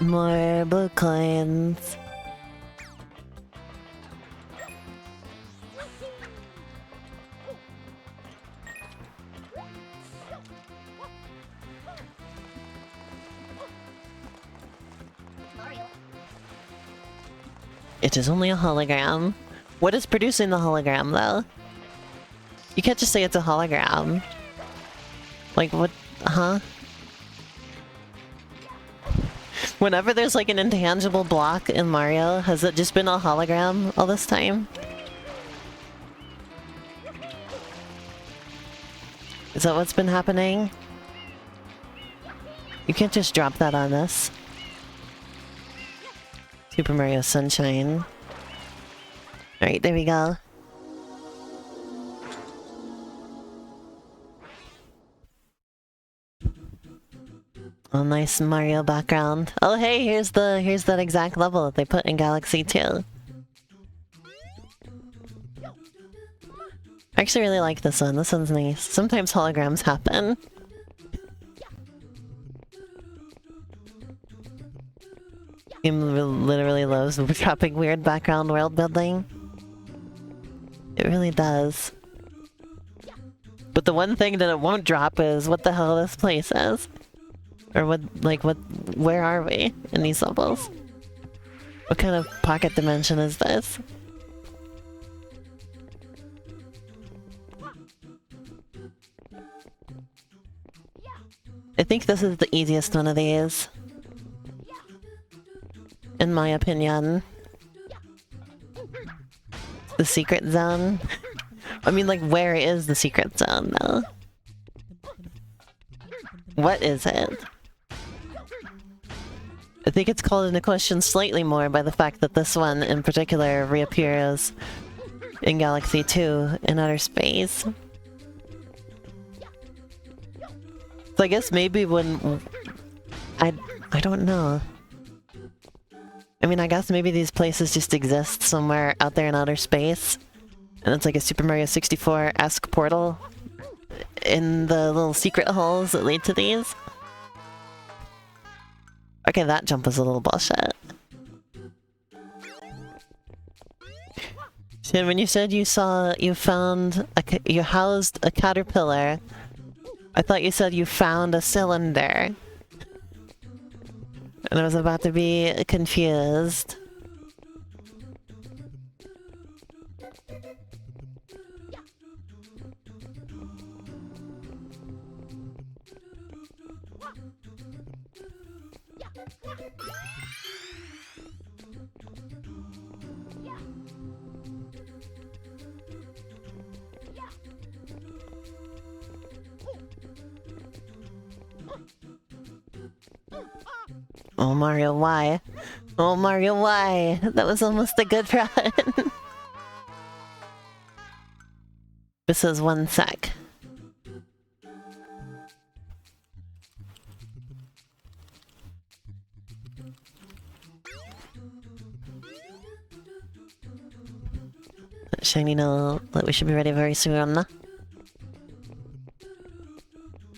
More blue coins. It is only a hologram. What is producing the hologram, though? You can't just say it's a hologram. Like, what? Huh? Whenever there's like an intangible block in Mario, has it just been a hologram all this time? Is that what's been happening? You can't just drop that on us. Super Mario Sunshine. Alright, there we go. Oh, nice Mario background. Oh hey, here's that exact level that they put in Galaxy 2. I actually really like this one. This one's nice. Sometimes holograms happen. Game literally loves dropping weird background world building. It really does. But the one thing that it won't drop is what the hell this place is. Or where are we in these levels? What kind of pocket dimension is this? I think this is the easiest one of these. In my opinion. The secret zone. I mean, like, where is the secret zone, though? What is it? I think it's called into question slightly more by the fact that this one in particular reappears in Galaxy 2 in outer space. So I guess maybe when... I don't know. I mean, I guess maybe these places just exist somewhere out there in outer space. And it's like a Super Mario 64-esque portal in the little secret holes that lead to these. Okay, that jump was a little bullshit. So when you said you housed a caterpillar, I thought you said you found a cylinder. And I was about to be confused. Oh, Mario, why? Oh, Mario, why? That was almost a good run. This is 1 sec. Shiny know that we should be ready very soon. I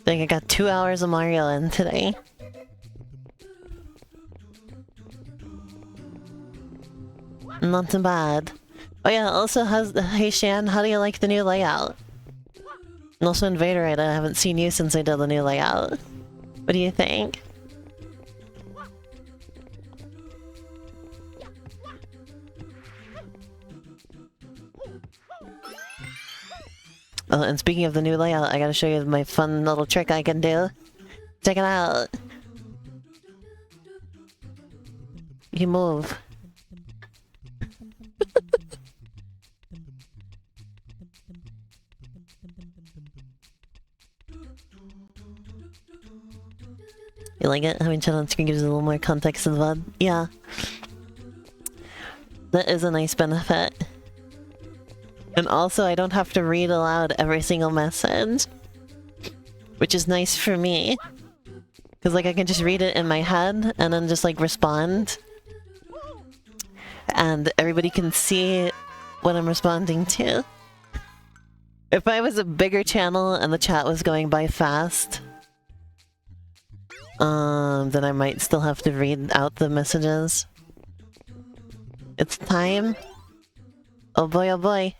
think I got 2 hours of Mario in today. Not too bad. Oh yeah, also, hey Shan, how do you like the new layout? And also Invaderite, I haven't seen you since I did the new layout. What do you think? Oh, and speaking of the new layout, I gotta show you my fun little trick I can do. Check it out. You move. You like it? Having chat on screen gives you a little more context to the VOD. Yeah. That is a nice benefit. And also, I don't have to read aloud every single message. Which is nice for me. Because, like, I can just read it in my head and then just, like, respond. And everybody can see what I'm responding to. If I was a bigger channel and the chat was going by fast, then I might still have to read out the messages. It's time. Oh boy, oh boy.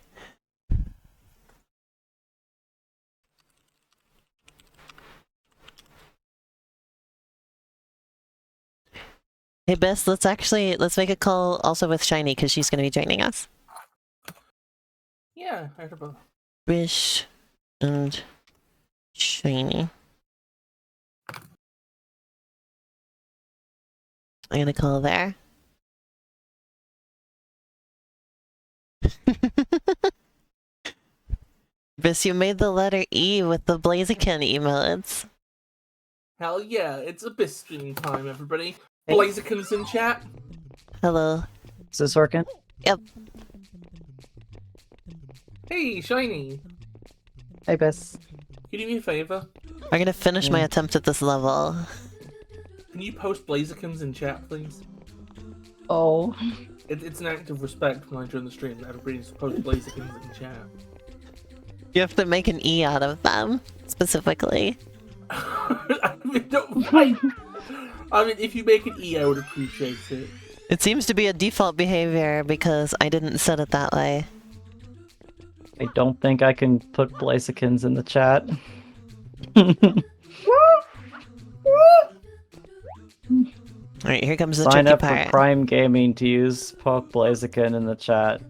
Hey Bess, let's make a call also with Shiny, because she's gonna be joining us. Yeah, I heard about Bish and Shiny. I'm gonna call there. Biss, you made the letter E with the Blaziken emotes. Hell yeah, it's Abyss stream time, everybody. Hey. Blaziken's in chat. Hello. Is this working? Yep. Hey, Shiny. Hey, Bess. Can you do me a favor? I'm gonna finish my attempt at this level. Can you post Blazikens in chat, please? Oh. It's an act of respect when I join the stream that everybody needs to post Blazikens in chat. You have to make an E out of them, specifically. I mean, if you make an E, I would appreciate it. It seems to be a default behavior because I didn't set it that way. I don't think I can put Blazikens in the chat. Alright, here comes the Sign tricky up part. for Prime Gaming to use Poke Blaziken in the chat.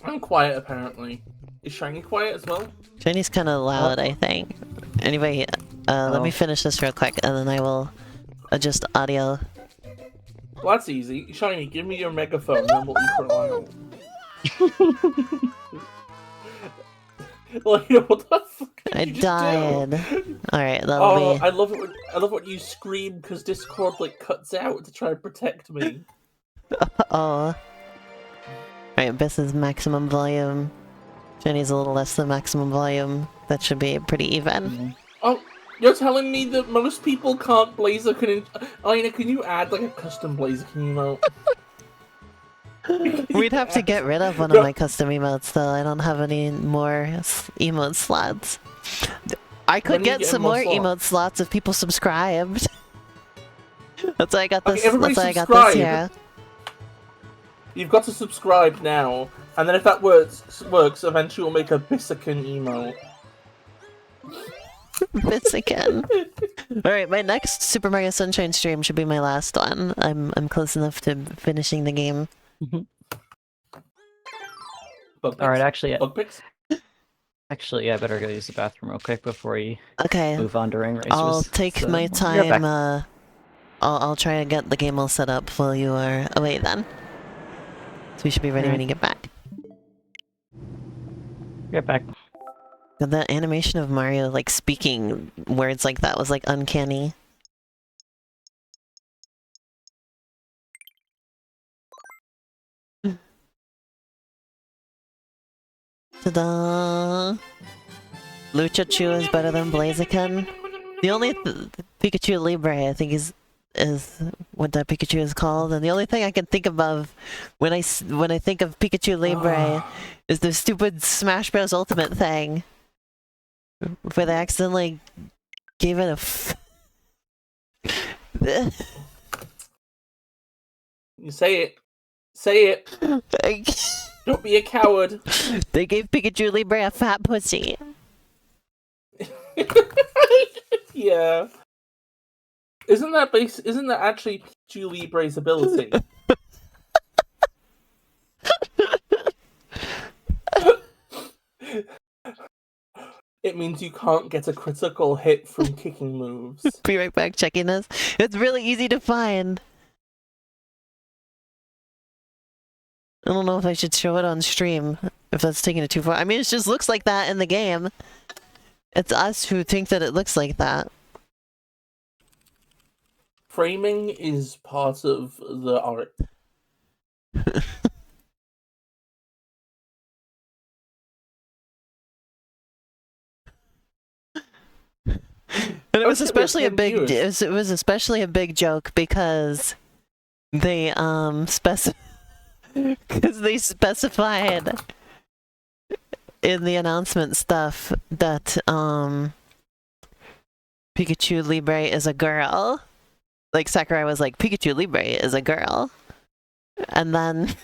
I'm quiet, apparently. Is Shiny quiet as well? Shiny's kind of loud, I think. Anyway, let me finish this real quick, and then I will adjust audio. Well, that's easy. Shiny, give me your megaphone, then we'll equal. Like, what the fuck did I you just died. Alright, Oh, be... I love it when you scream because Discord like cuts out to try to protect me. Oh. Alright, this is maximum volume. Shiny's a little less than maximum volume. That should be pretty even. Oh, you're telling me that most people can't Blaziken? Aina, can you add like a custom Blaziken emote? We'd have to get rid of one of my custom emotes though. I don't have any more emote slots. I could get some more emote slots if people subscribed. That's why I got this. Okay, that's why I got this here. You've got to subscribe now, and then if that works, eventually we'll make a Bissican emote. Bissican. Alright, my next Super Mario Sunshine stream should be my last one. I'm close enough to finishing the game. Alright, actually, Actually, I better go use the bathroom real quick before you move on to ring races. I'll take my time. I'll try to get the game all set up while you are away then. So we should be ready when you get back. Get back. The animation of Mario, like, speaking words like that was, like, uncanny. Ta-da! Luchachu is better than Blaziken. The only Pikachu Libre I think is what that Pikachu is called, and the only thing I can think of when I think of Pikachu Libre is the stupid Smash Bros. Ultimate thing, where they accidentally gave it a. You say it. Say it. Don't be a coward. They gave Pikachu Libre a fat pussy. Yeah. Isn't that actually Pikachu Libre's ability? It means you can't get a critical hit from kicking moves. Be right back checking this. It's really easy to find. I don't know if I should show it on stream, if that's taking it too far. I mean, it just looks like that in the game. It's us who think that it looks like that. Framing is part of the art. And it was especially a big it was especially a big joke because they specified in the announcement stuff that Pikachu Libre is a girl. Like Sakurai was like, Pikachu Libre is a girl. And then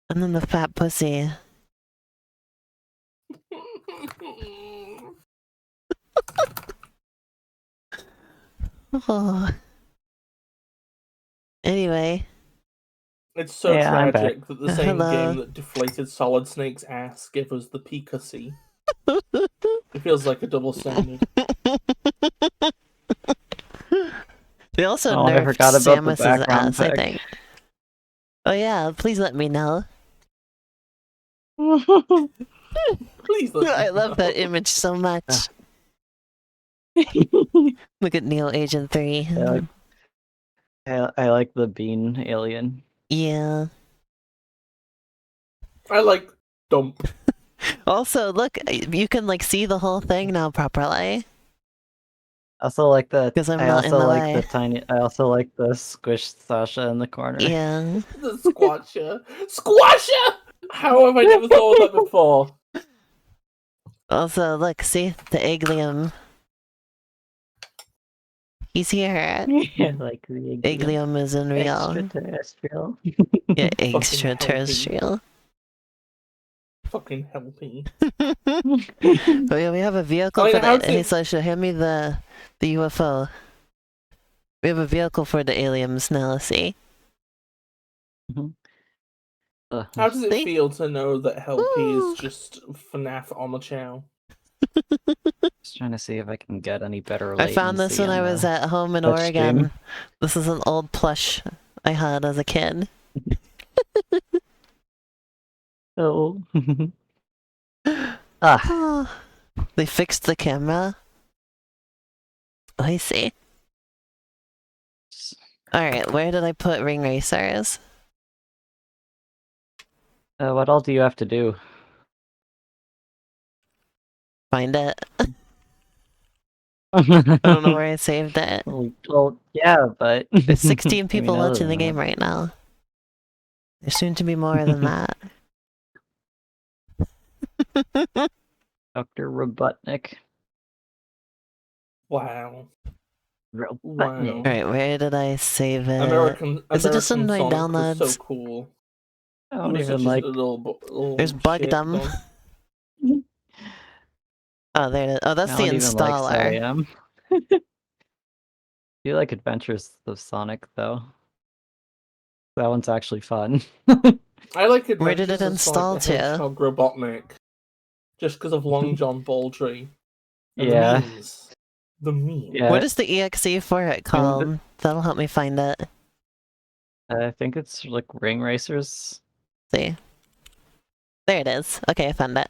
the fat pussy. Oh. Anyway. It's so tragic that the same Hello. game that deflated Solid Snake's ass gave us the Pikachu. It feels like a double standard. They also I nerfed forgot about the Samus's background ass, I pic. think. Oh yeah, please let me know. Please let me I love know. that image so much. Look at Neo Agent 3. I like the bean alien. Yeah. I like dump. Also, look, you can like see the whole thing now properly. I also like the. 'Cause I'm I not in also the like way. the tiny. I also like the squished Sasha in the corner. Yeah. The Squatcher. Squasher! How have I never thought of that before? Also, look, see the Egglium. He's here. Yeah, like the Egglium is in real. extraterrestrial. Yeah, Fucking extraterrestrial. Fucking helping. Oh yeah, we have a vehicle I mean, for how the. to- Hey, Sasha, hand me the UFO. We have a vehicle for the aliens now. See? How does it See? feel to know that Helpy Woo. is just FNAF on the chow? Just trying to see if I can get any better. I found this when I was at home in touch Oregon. stream. This is an old plush I had as a kid. Oh. Ah, Oh, they fixed the camera. I see. Alright, where did I put ring racers? what all do you have to do? Find it. I I don't know where I saved it. Well, yeah, but There's 16 I people mean, other watching the than game that- right now. There's soon to be more than that. Dr. Robotnik. Wow. Robotnik. Alright, where did I save it? American Is it just in my Sonic downloads? was so cool. I It don't was even such like. a little There's shit Bugdom. gun. Oh, there it is. Oh, that's I the don't even like installer. SAM. Do you like Adventures of Sonic though? That one's actually fun. I like Where did it Adventures of install Sonic the to? Hedgehog Robotnik. Just because of Long John Baldry. And Yeah. the memes. The memes. Yeah. What is the EXE for it called? That'll help me find it. I think it's like Ring Racers. See. There it is. Okay, I found it.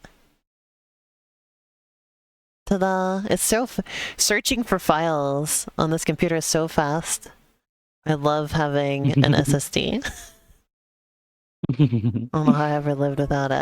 Ta-da! It's so searching for files on this computer is so fast. I love having an SSD. I don't know how I ever lived without it.